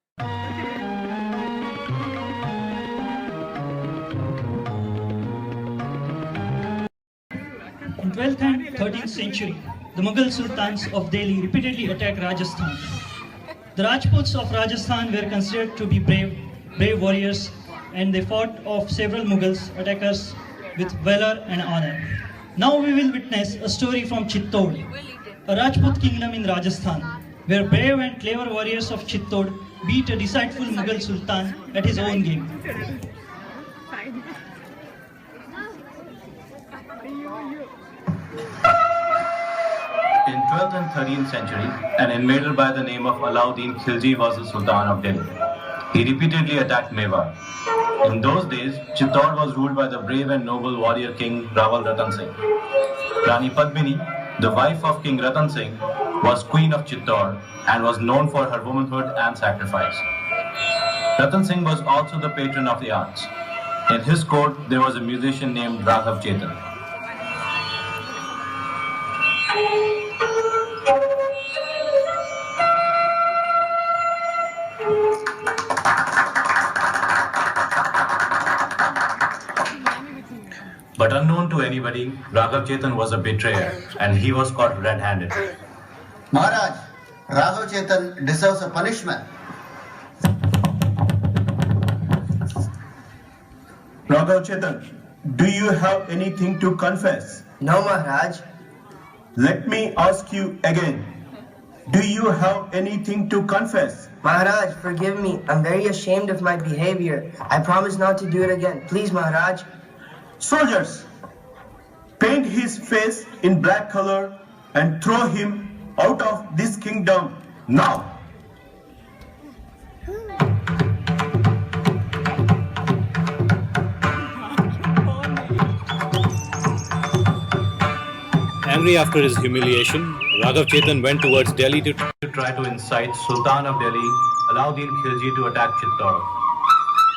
In 12th and 13th century, the Mughal sultans of Delhi repeatedly attacked Rajasthan. The Rajputs of Rajasthan were considered to be brave warriors, and they fought off several Mughals attackers with valor and honor. Now we will witness a story from Chittod, a Rajput kingdom in Rajasthan, where brave and clever warriors of Chittod beat a deceitful Mughal sultan at his own game. In 12th and 13th century, an invader by the name of Alauddin Khilji was the Sultan of Delhi. He repeatedly attacked Mewar. In those days, Chittod was ruled by the brave and noble warrior king Rawal Ratan Singh. Rani Padmini, the wife of King Ratan Singh, was queen of Chittod and was known for her womanhood and sacrifice. Ratan Singh was also the patron of the arts. In his court, there was a musician named Raghav Chetan. But unknown to anybody, Raghav Chetan was a betrayer and he was caught red-handed. Maharaj, Raghav Chetan deserves a punishment. Raghav Chetan, do you have anything to confess? No, Maharaj. Let me ask you again. Do you have anything to confess? Maharaj, forgive me. I'm very ashamed of my behavior. I promise not to do it again. Please, Maharaj. Soldiers, paint his face in black color and throw him out of this kingdom now. Angry after his humiliation, Raghav Chetan went towards Delhi to try to incite Sultan of Delhi, Alauddin Khilji, to attack Chittod.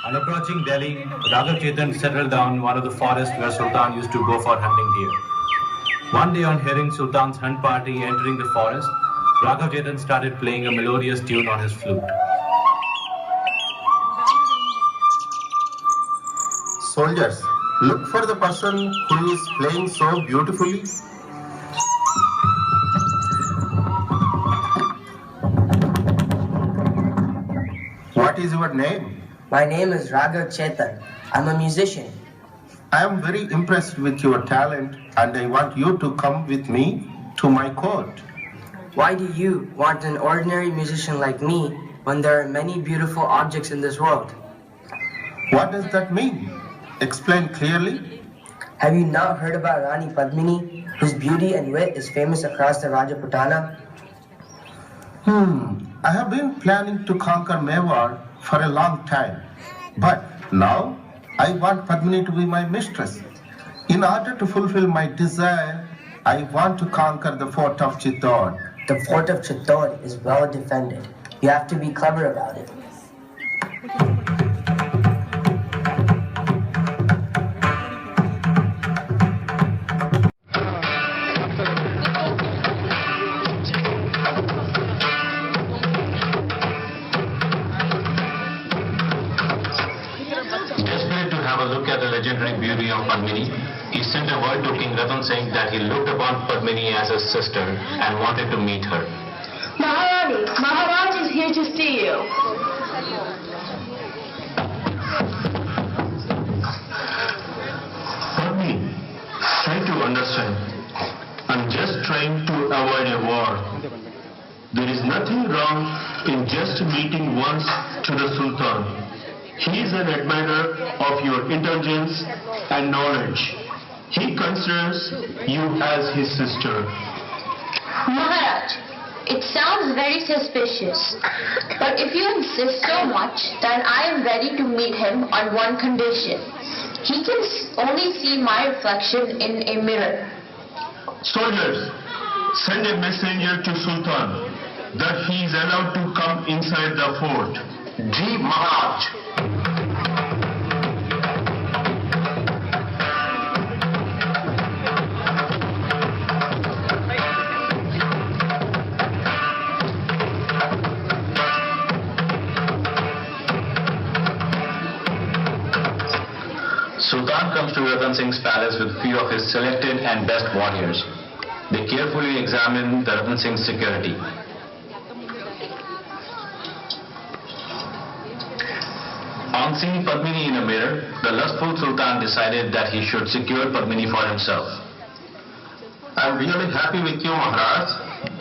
On approaching Delhi, Raghav Chetan settled down in one of the forests where Sultan used to go for hunting deer. One day, on hearing Sultan's hunt party entering the forest, Raghav Chetan started playing a melodious tune on his flute. Soldiers, look for the person who is playing so beautifully. What is your name? My name is Raghav Chetan. I'm a musician. I am very impressed with your talent and I want you to come with me to my court. Why do you want an ordinary musician like me when there are many beautiful objects in this world? What does that mean? Explain clearly. Have you not heard about Rani Padmini, whose beauty and wit is famous across the Rajputana? I have been planning to conquer Mewar for a long time. But now I want Padmini to be my mistress. In order to fulfill my desire, I want to conquer the fort of Chittor. The fort of Chittor is well defended. You have to be clever about it. Desperate to have a look at the legendary beauty of Padmini, he sent a word to King Ratan Singh that he looked upon Padmini as his sister and wanted to meet her. Maharani, Maharaj is here to see you. Padmini, try to understand. I'm just trying to avoid a war. There is nothing wrong in just meeting once to the Sultan. He is an admirer of your intelligence and knowledge. He considers you as his sister. Maharaj, it sounds very suspicious. But if you insist so much, then I am ready to meet him on one condition. He can only see my reflection in a mirror. Soldiers, send a messenger to Sultan that he is allowed to come inside the fort. Ji Maharaj. Sultan comes to Ratan Singh's palace with few of his selected and best warriors. They carefully examine the Ratan Singh's security. On seeing Padmini in a mirror, the lustful Sultan decided that he should secure Padmini for himself. I'm really happy with you, Maharaj.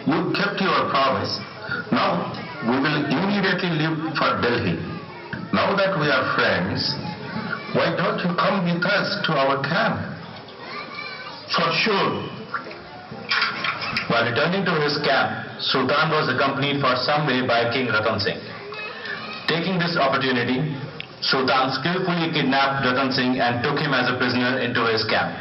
You kept your promise. Now, we will immediately leave for Delhi. Now that we are friends, why don't you come with us to our camp? For sure. While returning to his camp, Sultan was accompanied for some way by King Ratan Singh. Taking this opportunity, Sultan skillfully kidnapped Ratan Singh and took him as a prisoner into his camp.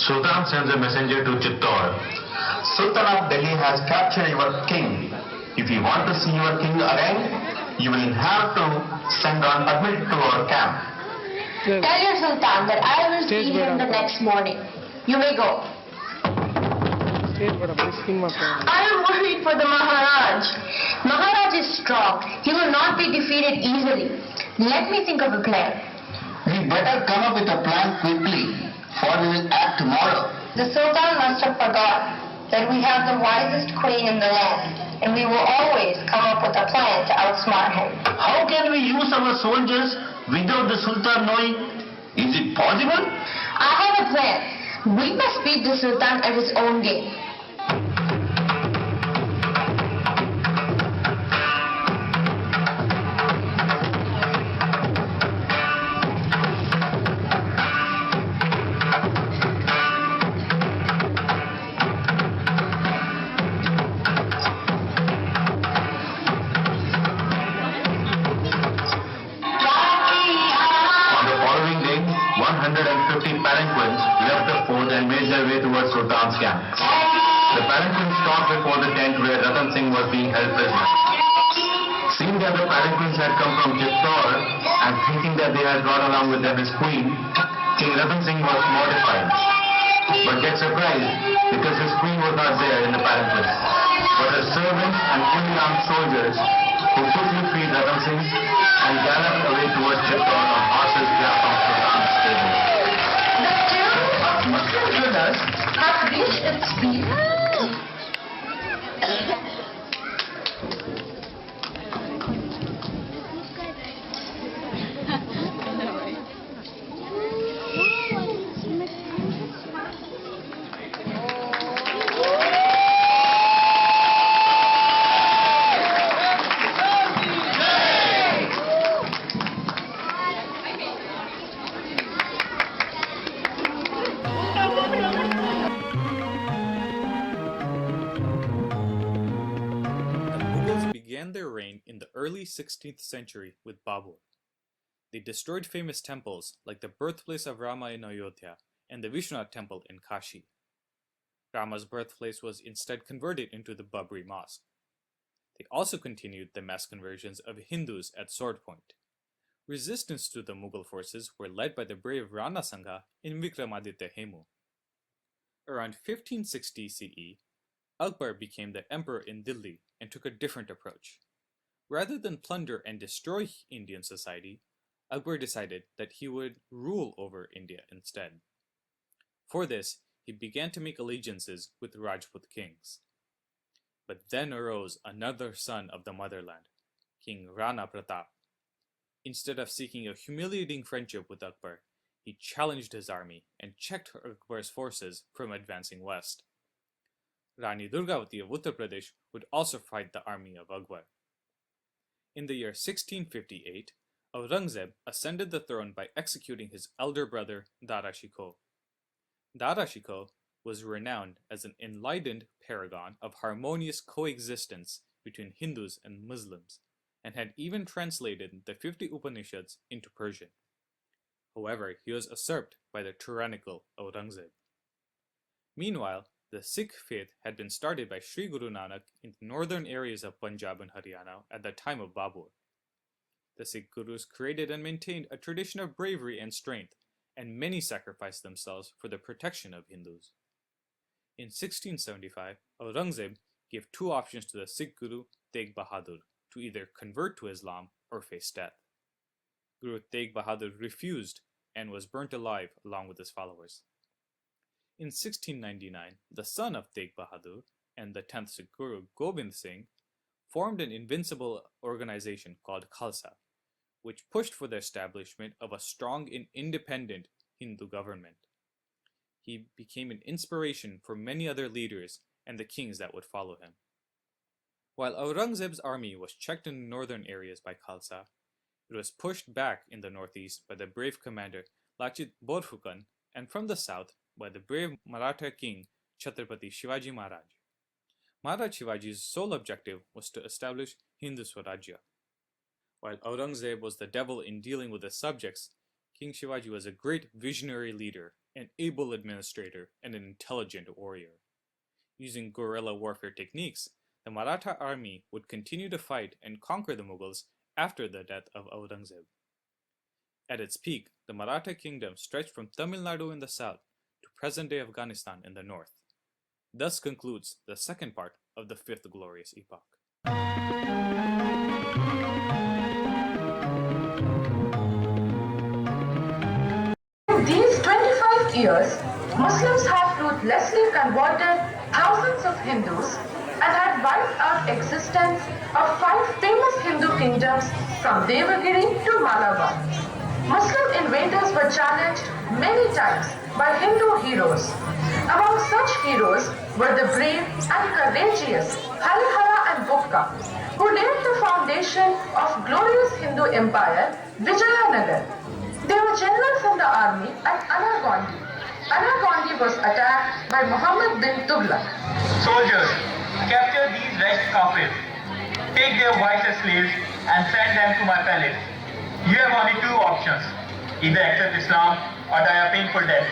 Sultan sends a messenger to Chittor. Sultan of Delhi has captured your king. If you want to see your king again, you will have to send on Padmini to our camp. Tell your Sultan that I will see him the next morning. You may go. I am worried for the Maharaj. Maharaj is strong. He will not be defeated easily. Let me think of a plan. We better come up with a plan quickly, for we will act tomorrow. The Sultan must have forgotten that we have the wisest queen in the land, and we will always come up with a plan to outsmart him. How can we use our soldiers without the Sultan knowing? Is it possible? I have a plan. We must beat the Sultan at his own game. Palanquins left the fort and made their way towards Sultan's camp. The palanquin stopped before the tent where Ratan Singh was being held prisoner. Seeing that the palanquins had come from Chittor and thinking that they had brought along with them his queen, King Ratan Singh was mortified, but yet surprised because his queen was not there in the palanquins, but her servants and fully armed soldiers who quickly freed Ratan Singh and galloped away towards Chittor on horses clapped off the armed stables. The tale of Muslim rulers has reached its peak. Their reign in the early 16th century with Babur. They destroyed famous temples like the birthplace of Rama in Ayodhya and the Vishwanath temple in Kashi. Rama's birthplace was instead converted into the Babri Mosque. They also continued the mass conversions of Hindus at sword point. Resistance to the Mughal forces were led by the brave Rana Sangha in Vikramaditya Hemu. Around 1560 CE, Akbar became the emperor in Delhi and took a different approach. Rather than plunder and destroy Indian society, Akbar decided that he would rule over India instead. For this, he began to make allegiances with Rajput kings. But then arose another son of the motherland, King Rana Pratap. Instead of seeking a humiliating friendship with Akbar, he challenged his army and checked Akbar's forces from advancing west. Rani Durgavati of Uttar Pradesh would also fight the army of Akbar. In the year 1658, Aurangzeb ascended the throne by executing his elder brother Dara Shikoh. Dara Shikoh was renowned as an enlightened paragon of harmonious coexistence between Hindus and Muslims, and had even translated the 50 Upanishads into Persian. However, he was usurped by the tyrannical Aurangzeb. Meanwhile, the Sikh faith had been started by Sri Guru Nanak in the northern areas of Punjab and Haryana at the time of Babur. The Sikh Gurus created and maintained a tradition of bravery and strength, and many sacrificed themselves for the protection of Hindus. In 1675, Aurangzeb gave two options to the Sikh Guru Tegh Bahadur to either convert to Islam or face death. Guru Tegh Bahadur refused and was burnt alive along with his followers. In 1699, the son of Tegh Bahadur and the 10th Sikh Guru Gobind Singh formed an invincible organization called Khalsa, which pushed for the establishment of a strong and independent Hindu government. He became an inspiration for many other leaders and the kings that would follow him. While Aurangzeb's army was checked in the northern areas by Khalsa, it was pushed back in the northeast by the brave commander Lachit Borphukan, and from the south by the brave Maratha king Chhatrapati Shivaji Maharaj. Maharaj Shivaji's sole objective was to establish Hindu Swarajya. While Aurangzeb was the devil in dealing with his subjects, King Shivaji was a great visionary leader, an able administrator, and an intelligent warrior. Using guerrilla warfare techniques, the Maratha army would continue to fight and conquer the Mughals after the death of Aurangzeb. At its peak, the Maratha kingdom stretched from Tamil Nadu in the south to present-day Afghanistan in the north. Thus concludes the second part of the fifth glorious epoch. In these 25 years, Muslims have ruthlessly converted thousands of Hindus and had wiped out existence of 5 famous Hindu kingdoms from Devagiri to Malabar. Muslim invaders were challenged many times by Hindu heroes. Among such heroes were the brave and courageous Harihara and Bukka, who laid the foundation of glorious Hindu empire, Vijayanagar. They were generals in the army at Anagondi. Anagondi was attacked by Muhammad bin Tughlaq. Soldiers, capture these wretched kafirs, take their wives as slaves and send them to my palace. You have only 2 options, either accept Islam or die a painful death.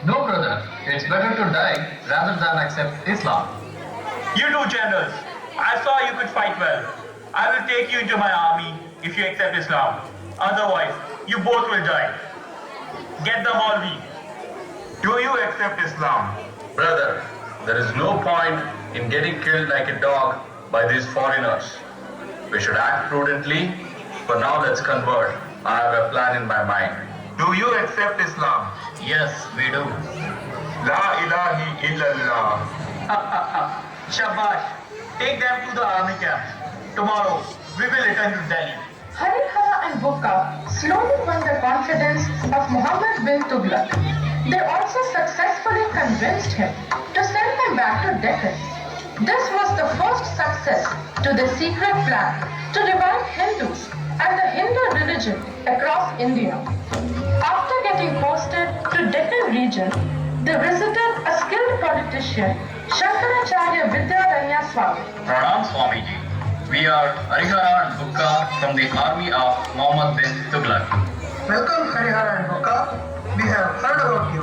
No, brother, it's better to die rather than accept Islam. You two generals, I saw you could fight well. I will take you into my army if you accept Islam. Otherwise, you both will die. Get them all weak. Do you accept Islam? Brother, there is no point in getting killed like a dog by these foreigners. We should act prudently. For now, let's convert. I have a plan in my mind. Do you accept Islam? Yes, we do. La ilaha illallah. Shabash. Take them to the army camp. Tomorrow, we will return to Delhi. Harihara and Bukka slowly won the confidence of Muhammad bin Tughlaq. They also successfully convinced him to send them back to Deccan. This was the first success to the secret plan to revive Hindus and the Hindu religion across India. After getting posted to Deccan region, they visited a skilled politician, Shankaracharya Vidyaranya Swami. Pranam Swamiji. We are Harihara and Bukka from the army of Muhammad bin Tughlaq. Welcome Harihara and Bukka. We have heard about you.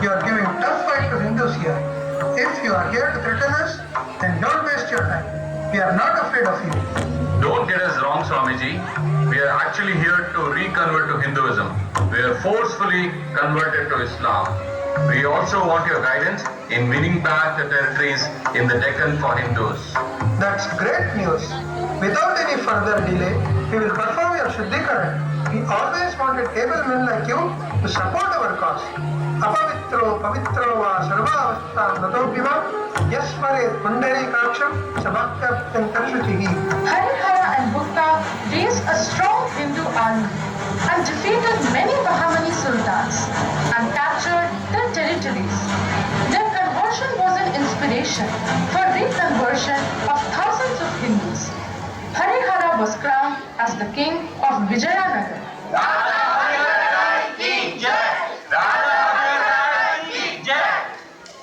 You are giving tough fight to Hindus here. If you are here to threaten us, then don't waste your time. We are not afraid of you. Don't get us wrong, Swamiji. We are actually here to reconvert to Hinduism. We are forcefully converted to Islam. We also want your guidance in winning back the territories in the Deccan for Hindus. That's great news. Without any further delay, we will perform your Shuddhikaran. We always wanted able men like you to support our cause. Apavitro pavitro va sarvavastha natobhima yasmare kundari kaksham sabhakyaptam tarshutihi. Harihara and Bukka raised a strong Hindu army and defeated many Bahmani sultans and captured their territories. Their conversion was an inspiration for reconversion of thousands of Hindus. Harihara was crowned as the king of Vijayanagar.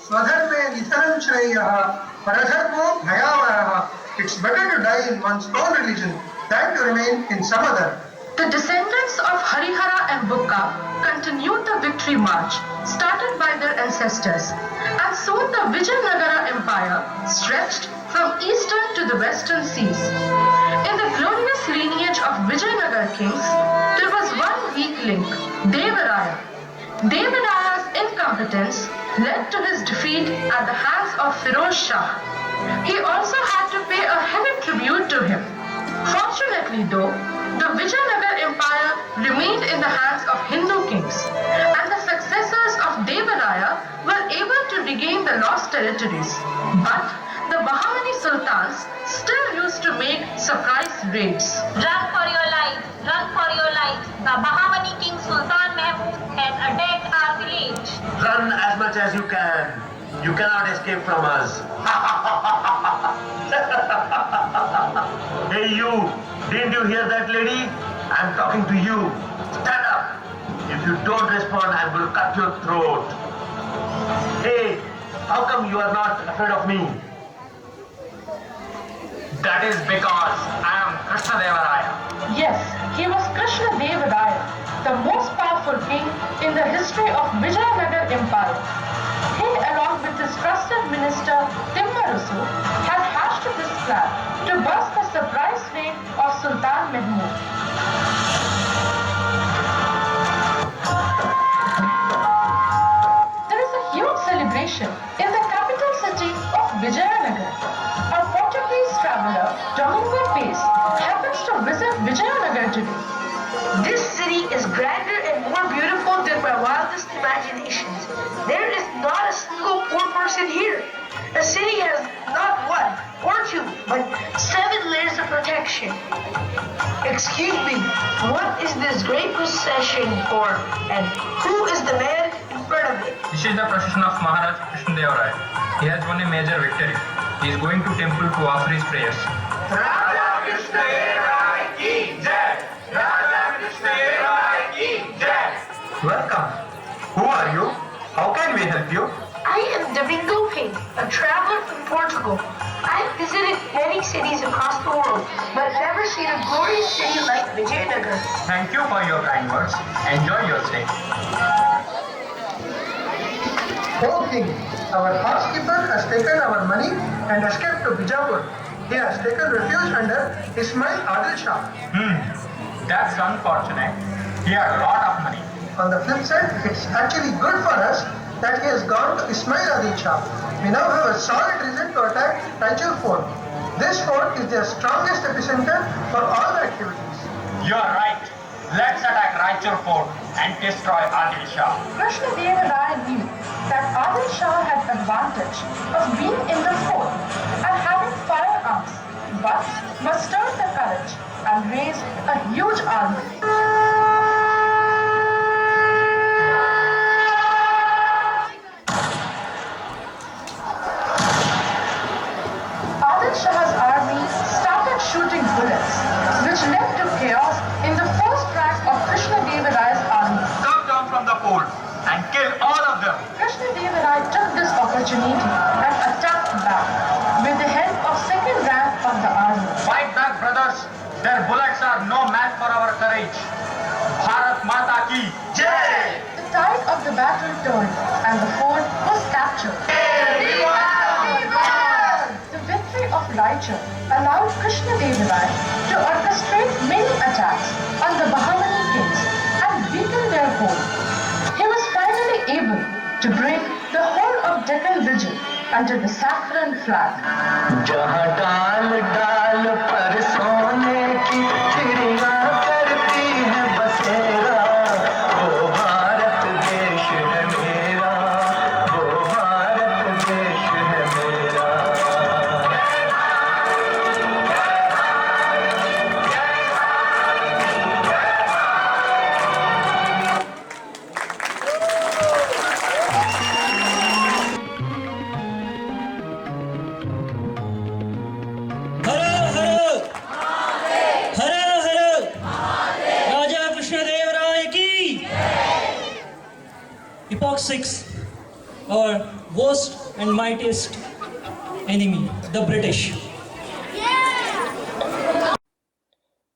Swadharme nitharam shreyaha, paradharmo bhayavaraha. It's better to die in one's own religion than to remain in some other. The descendants of Harihara and Bukka continued the victory march started by their ancestors, and soon the Vijayanagara Empire stretched from eastern to the western seas. In the glorious lineage of Vijayanagar kings, there was one weak link, Devaraya. Devaraya's incompetence led to his defeat at the hands of Firoz Shah. He also had to pay a heavy tribute to him. Fortunately though, the Vijayanagar Empire remained in the hands of Hindu kings, and the successors of Devaraya were able to regain the lost territories. But the Bahmani sultans still used to make surprise raids. Run for your lives! Run for your lives! The Bahmani king Sultan Mahmud has attacked our village. Run as much as you can. You cannot escape from us. Hey you! Didn't you hear that lady? I'm talking to you. Stand up. If you don't respond, I will cut your throat. Hey, how come you are not afraid of me? That is because I am Krishna Devaraya. Yes, he was Krishna Devaraya, the most powerful king in the history of Vijayanagar Empire. He, along with his trusted minister Timmarusu, had hatched this plan to bust the surprise reign of Sultan Mahmud. There is a huge celebration in the capital city of Vijayanagar. A Portuguese traveler, Domingo Pace, happens to visit Vijayanagar today. This city is grander and more beautiful than my wildest imaginations. There is not a single poor person here. The city has not one or two, but 7 layers of protection. Excuse me, what is this great procession for, and who is the man in front of it? This is the procession of Maharaj Krishna Devaraya. He has won a major victory. He is going to temple to offer his prayers. Raja Krishna Devaraya ki jai! Raja Krishna Devaraya ki jai! Welcome. Who are you? How can we help you? I am Domingo Pace, a traveler from Portugal. I've visited many cities across the world, but never seen a glorious city like Vijayanagar. Thank you for your kind words. Enjoy your stay. O king, our housekeeper has taken our money and escaped to Bijapur. He has taken refuge under Ismail Adil Shah. That's unfortunate. He had a lot of money. On the flip side, it's actually good for us that he has gone to Ismail Adil Shah. We now have a solid reason to attack Raichur Fort. This fort is their strongest epicenter for all the activities. You're right. Let's attack Raichur Fort and destroy Adil Shah. Krishna Deva Raya knew that Adil Shah had advantage of being in the fort and having firearms, but mustered the courage and raised a huge army. Adil Shah's army started shooting bullets, which led to chaos in the first rank of Krishna Deva Raya's army. Come down from the fort and kill all of them. Krishna Deva Raya took this opportunity and attacked back with the help of second rank of the army. Fight back, brothers. Their bullets are no match for our courage. Bharat Mata ki Jai! The tide of the battle turned and the fort was captured. The victory of Raichur allowed Krishna Deva Raya to orchestrate many attacks on the Bahmani kings and weaken their hold. He was finally able to break the whole of Deccan region under the saffron flag. जहाँ डाल डाल पर सोने की चिड़िया करती है बसेरा, वो भारत देश है मेरा, वो भारत देश है मेरा. Epoch 6, our worst and mightiest enemy, the British.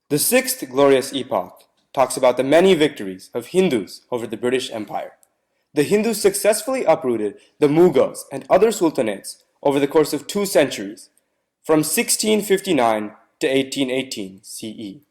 The sixth glorious epoch talks about the many victories of Hindus over the British Empire. The Hindus successfully uprooted the Mughals and other sultanates over the course of 2 centuries, from 1659 to 1818 CE.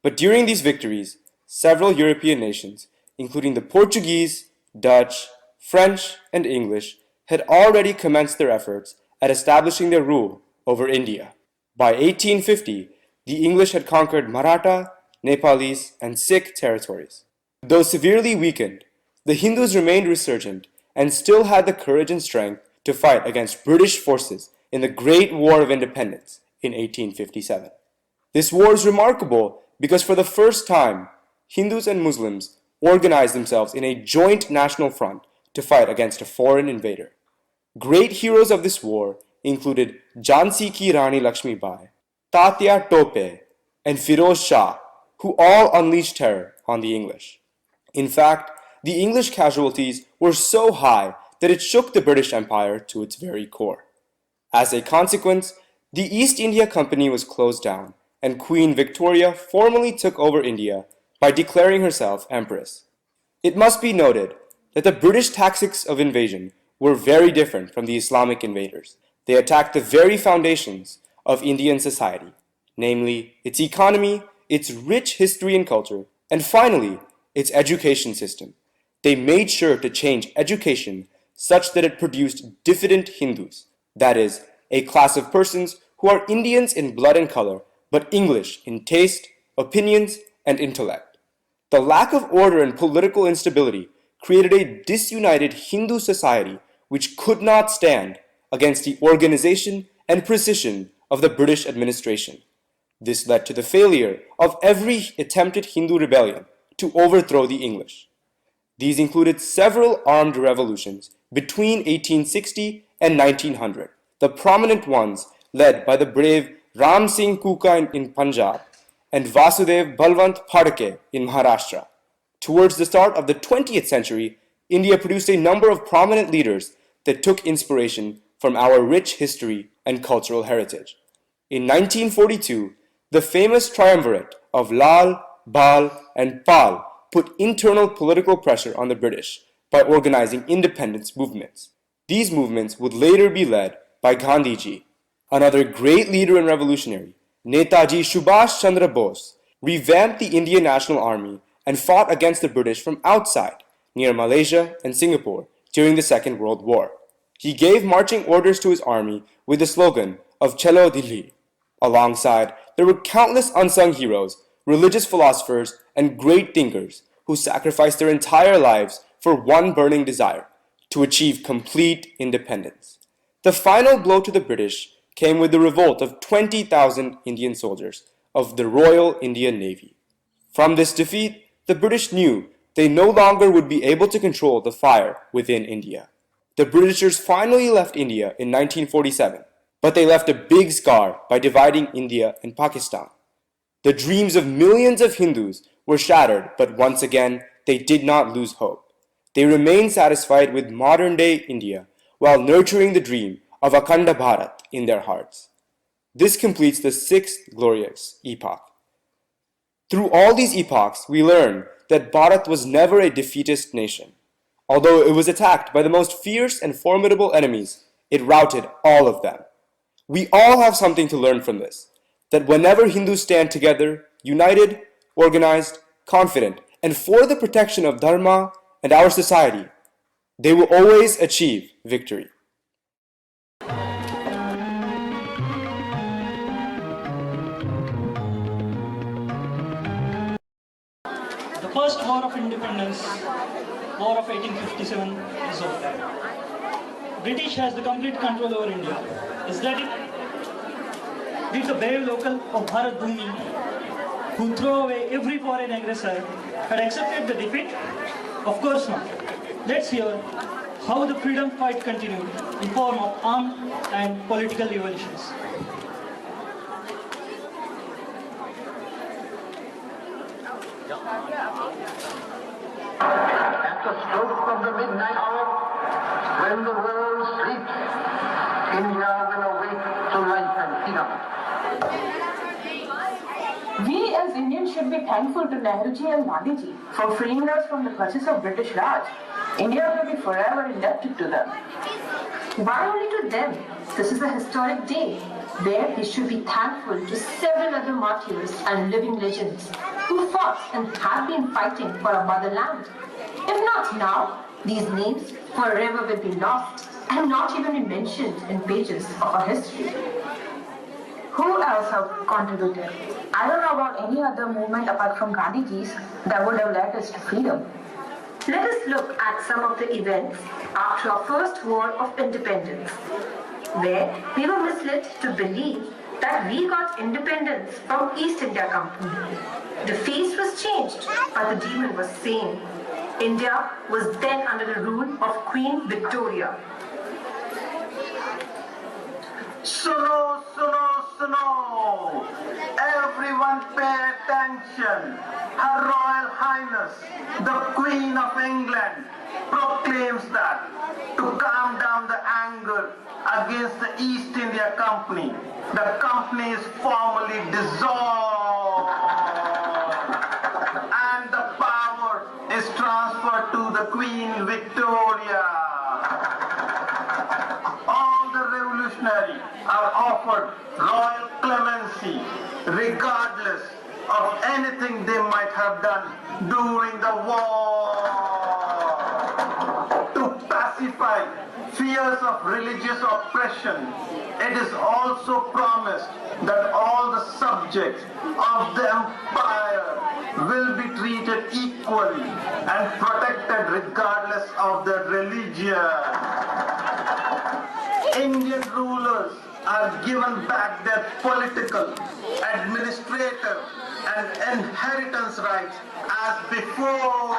But during these victories, several European nations, including the Portuguese, Dutch, French, and English, had already commenced their efforts at establishing their rule over India. By 1850, the English had conquered Maratha, Nepalese, and Sikh territories. Though severely weakened, the Hindus remained resurgent and still had the courage and strength to fight against British forces in the Great War of Independence in 1857. This war is remarkable because for the first time, Hindus and Muslims organized themselves in a joint national front to fight against a foreign invader. Great heroes of this war included Jhansi Ki Rani Lakshmi Bai, Tatya Tope, and Firoz Shah, who all unleashed terror on the English. In fact, the English casualties were so high that it shook the British Empire to its very core. As a consequence, the East India Company was closed down, and Queen Victoria formally took over India by declaring herself empress. It must be noted that the British tactics of invasion were very different from the Islamic invaders. They attacked the very foundations of Indian society, namely its economy, its rich history and culture, and finally, its education system. They made sure to change education such that it produced diffident Hindus, that is, a class of persons who are Indians in blood and color, but English in taste, opinions, and intellect. The lack of order and political instability created a disunited Hindu society which could not stand against the organization and precision of the British administration. This led to the failure of every attempted Hindu rebellion to overthrow the English. These included several armed revolutions between 1860 and 1900, the prominent ones led by the brave Ram Singh Kuka in Punjab and Vasudev Balwant Phadke in Maharashtra. Towards the start of the 20th century, India produced a number of prominent leaders that took inspiration from our rich history and cultural heritage. In 1942, the famous triumvirate of Lal, Bal, and Pal put internal political pressure on the British by organizing independence movements. These movements would later be led by Gandhiji. Another great leader and revolutionary, Netaji Subhash Chandra Bose, revamped the Indian National Army and fought against the British from outside, near Malaysia and Singapore, during the Second World War. He gave marching orders to his army with the slogan of Chalo Dilli. Alongside, there were countless unsung heroes, religious philosophers, and great thinkers who sacrificed their entire lives for one burning desire, to achieve complete independence. The final blow to the British came with the revolt of 20,000 Indian soldiers of the Royal Indian Navy. From this defeat, the British knew they no longer would be able to control the fire within India. The Britishers finally left India in 1947, but they left a big scar by dividing India and Pakistan. The dreams of millions of Hindus were shattered, but once again, they did not lose hope. They remained satisfied with modern-day India while nurturing the dream of Akhanda Bharat in their hearts. This completes the sixth glorious epoch. Through all these epochs, we learn that Bharat was never a defeatist nation. Although it was attacked by the most fierce and formidable enemies, it routed all of them. We all have something to learn from this, that whenever Hindus stand together, united, organized, confident, and for the protection of Dharma and our society, they will always achieve victory. The first war of independence, War of 1857, is over. British has the complete control over India. Is that it? Did the brave local of Bharat Bhumi, who threw away every foreign aggressor, had accepted the defeat? Of course not. Let's hear how the freedom fight continued in form of armed and political revolutions. At the stroke of the midnight hour, when the world sleeps, India will awake to life and freedom. We as Indians should be thankful to Nehruji and Gandhiji for freeing us from the clutches of British Raj. India will be forever indebted to them. Why only to them? This is a historic day where we should be thankful to several other martyrs and living legends who fought and have been fighting for our motherland. If not now, these names forever will be lost and not even be mentioned in pages of our history. Who else have contributed? I don't know about any other movement apart from Gandhiji's that would have led us to freedom. Let us look at some of the events after our first war of independence, where we were misled to believe that we got independence from East India Company. The face was changed, but the demon was same. India was then under the rule of Queen Victoria. Suno, suno, suno! Everyone pay attention. Her Royal Highness, the Queen of England, proclaims that to calm down the anger against the East India Company, the company is formally dissolved and the power is transferred to the Queen Victoria. All the revolutionaries are offered royal clemency regardless of anything they might have done during the war. To pacify fears of religious oppression, it is also promised that all the subjects of the empire will be treated equally and protected regardless of their religion. Indian rulers are given back their political, administrative, and inheritance rights as before.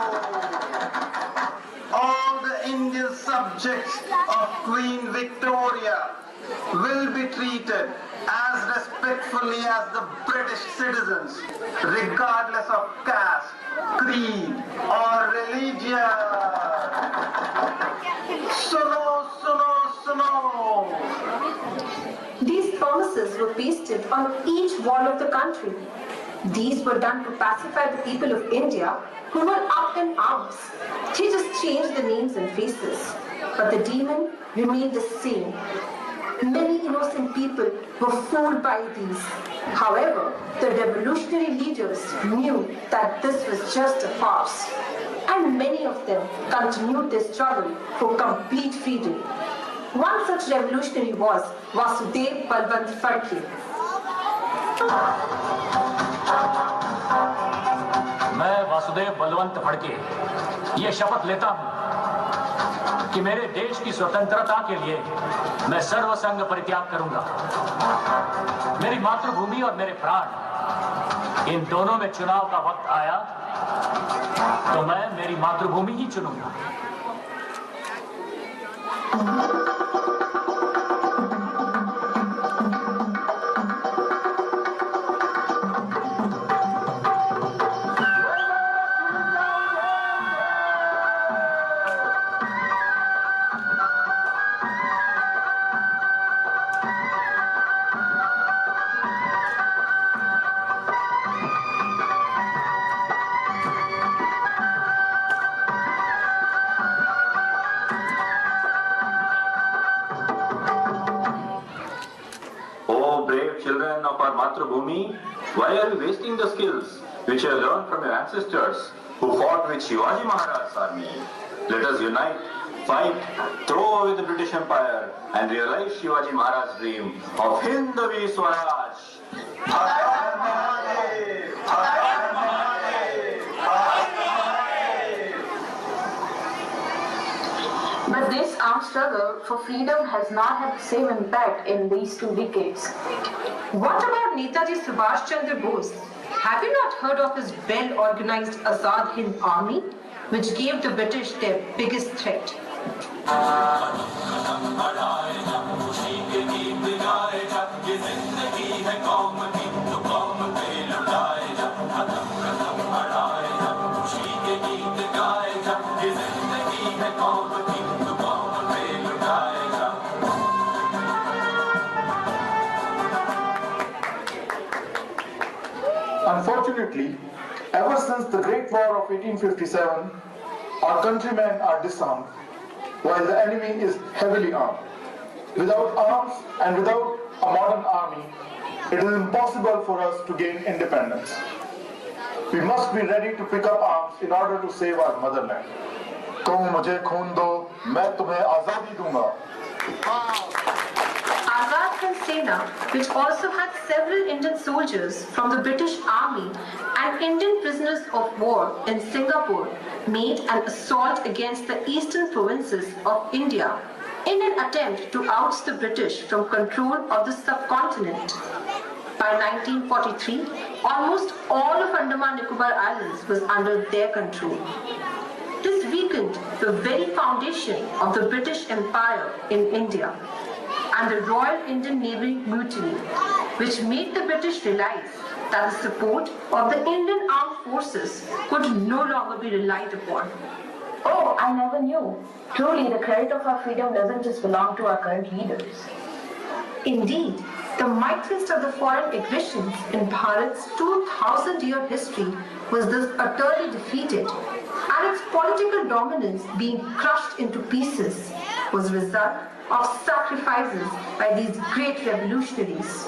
All the Indian subjects of Queen Victoria will be treated as respectfully as the British citizens, regardless of caste, creed, or religion. Suno, suno, suno! These promises were pasted on each wall of the country. These were done to pacify the people of India who were up in arms. He just changed the names and faces, but the demon remained the same. Many innocent people were fooled by these. However, the revolutionary leaders knew that this was just a farce, and many of them continued their struggle for complete freedom. One such revolutionary was Vasudev Balwant Phadke. मैं वासुदेव बलवंत फड़के ये शपथ लेता हूं कि मेरे देश की स्वतंत्रता के लिए मैं सर्वसंग परित्याग करूंगा। मेरी मातृभूमि और मेरे प्राण, इन दोनों में चुनाव का वक्त आया तो मैं मेरी मातृभूमि ही चुनूंगा। Children of our Matrabhumi, why are you wasting the skills which you have learned from your ancestors who fought with Shivaji Maharaj's army? Let us unite, fight, throw away the British Empire and realize Shivaji Maharaj's dream of Hindavi Swaraj. But this armed struggle for freedom has not had the same impact in these 2 decades. What about Netaji Subhash Chandra Bose? Have you not heard of his well-organized Azad Hind Army, which gave the British their biggest threat? Unfortunately, ever since the Great War of 1857, our countrymen are disarmed, while the enemy is heavily armed. Without arms and without a modern army, it is impossible for us to gain independence. We must be ready to pick up arms in order to save our motherland. तुम मुझे खून दो, मैं तुम्हें आजादी दूंगा. Azad Hind Sena, which also had several Indian soldiers from the British Army and Indian prisoners of war in Singapore, made an assault against the eastern provinces of India in an attempt to oust the British from control of the subcontinent. By 1943, almost all of Andaman Nicobar Islands was under their control. This weakened the very foundation of the British Empire in India and the Royal Indian Navy mutiny, which made the British realize that the support of the Indian armed forces could no longer be relied upon. Oh, I never knew. Truly, the credit of our freedom doesn't just belong to our current leaders. Indeed, the mightiest of the foreign aggressions in Bharat's 2,000-year history was thus utterly defeated, and its political dominance being crushed into pieces was the result of sacrifices by these great revolutionaries.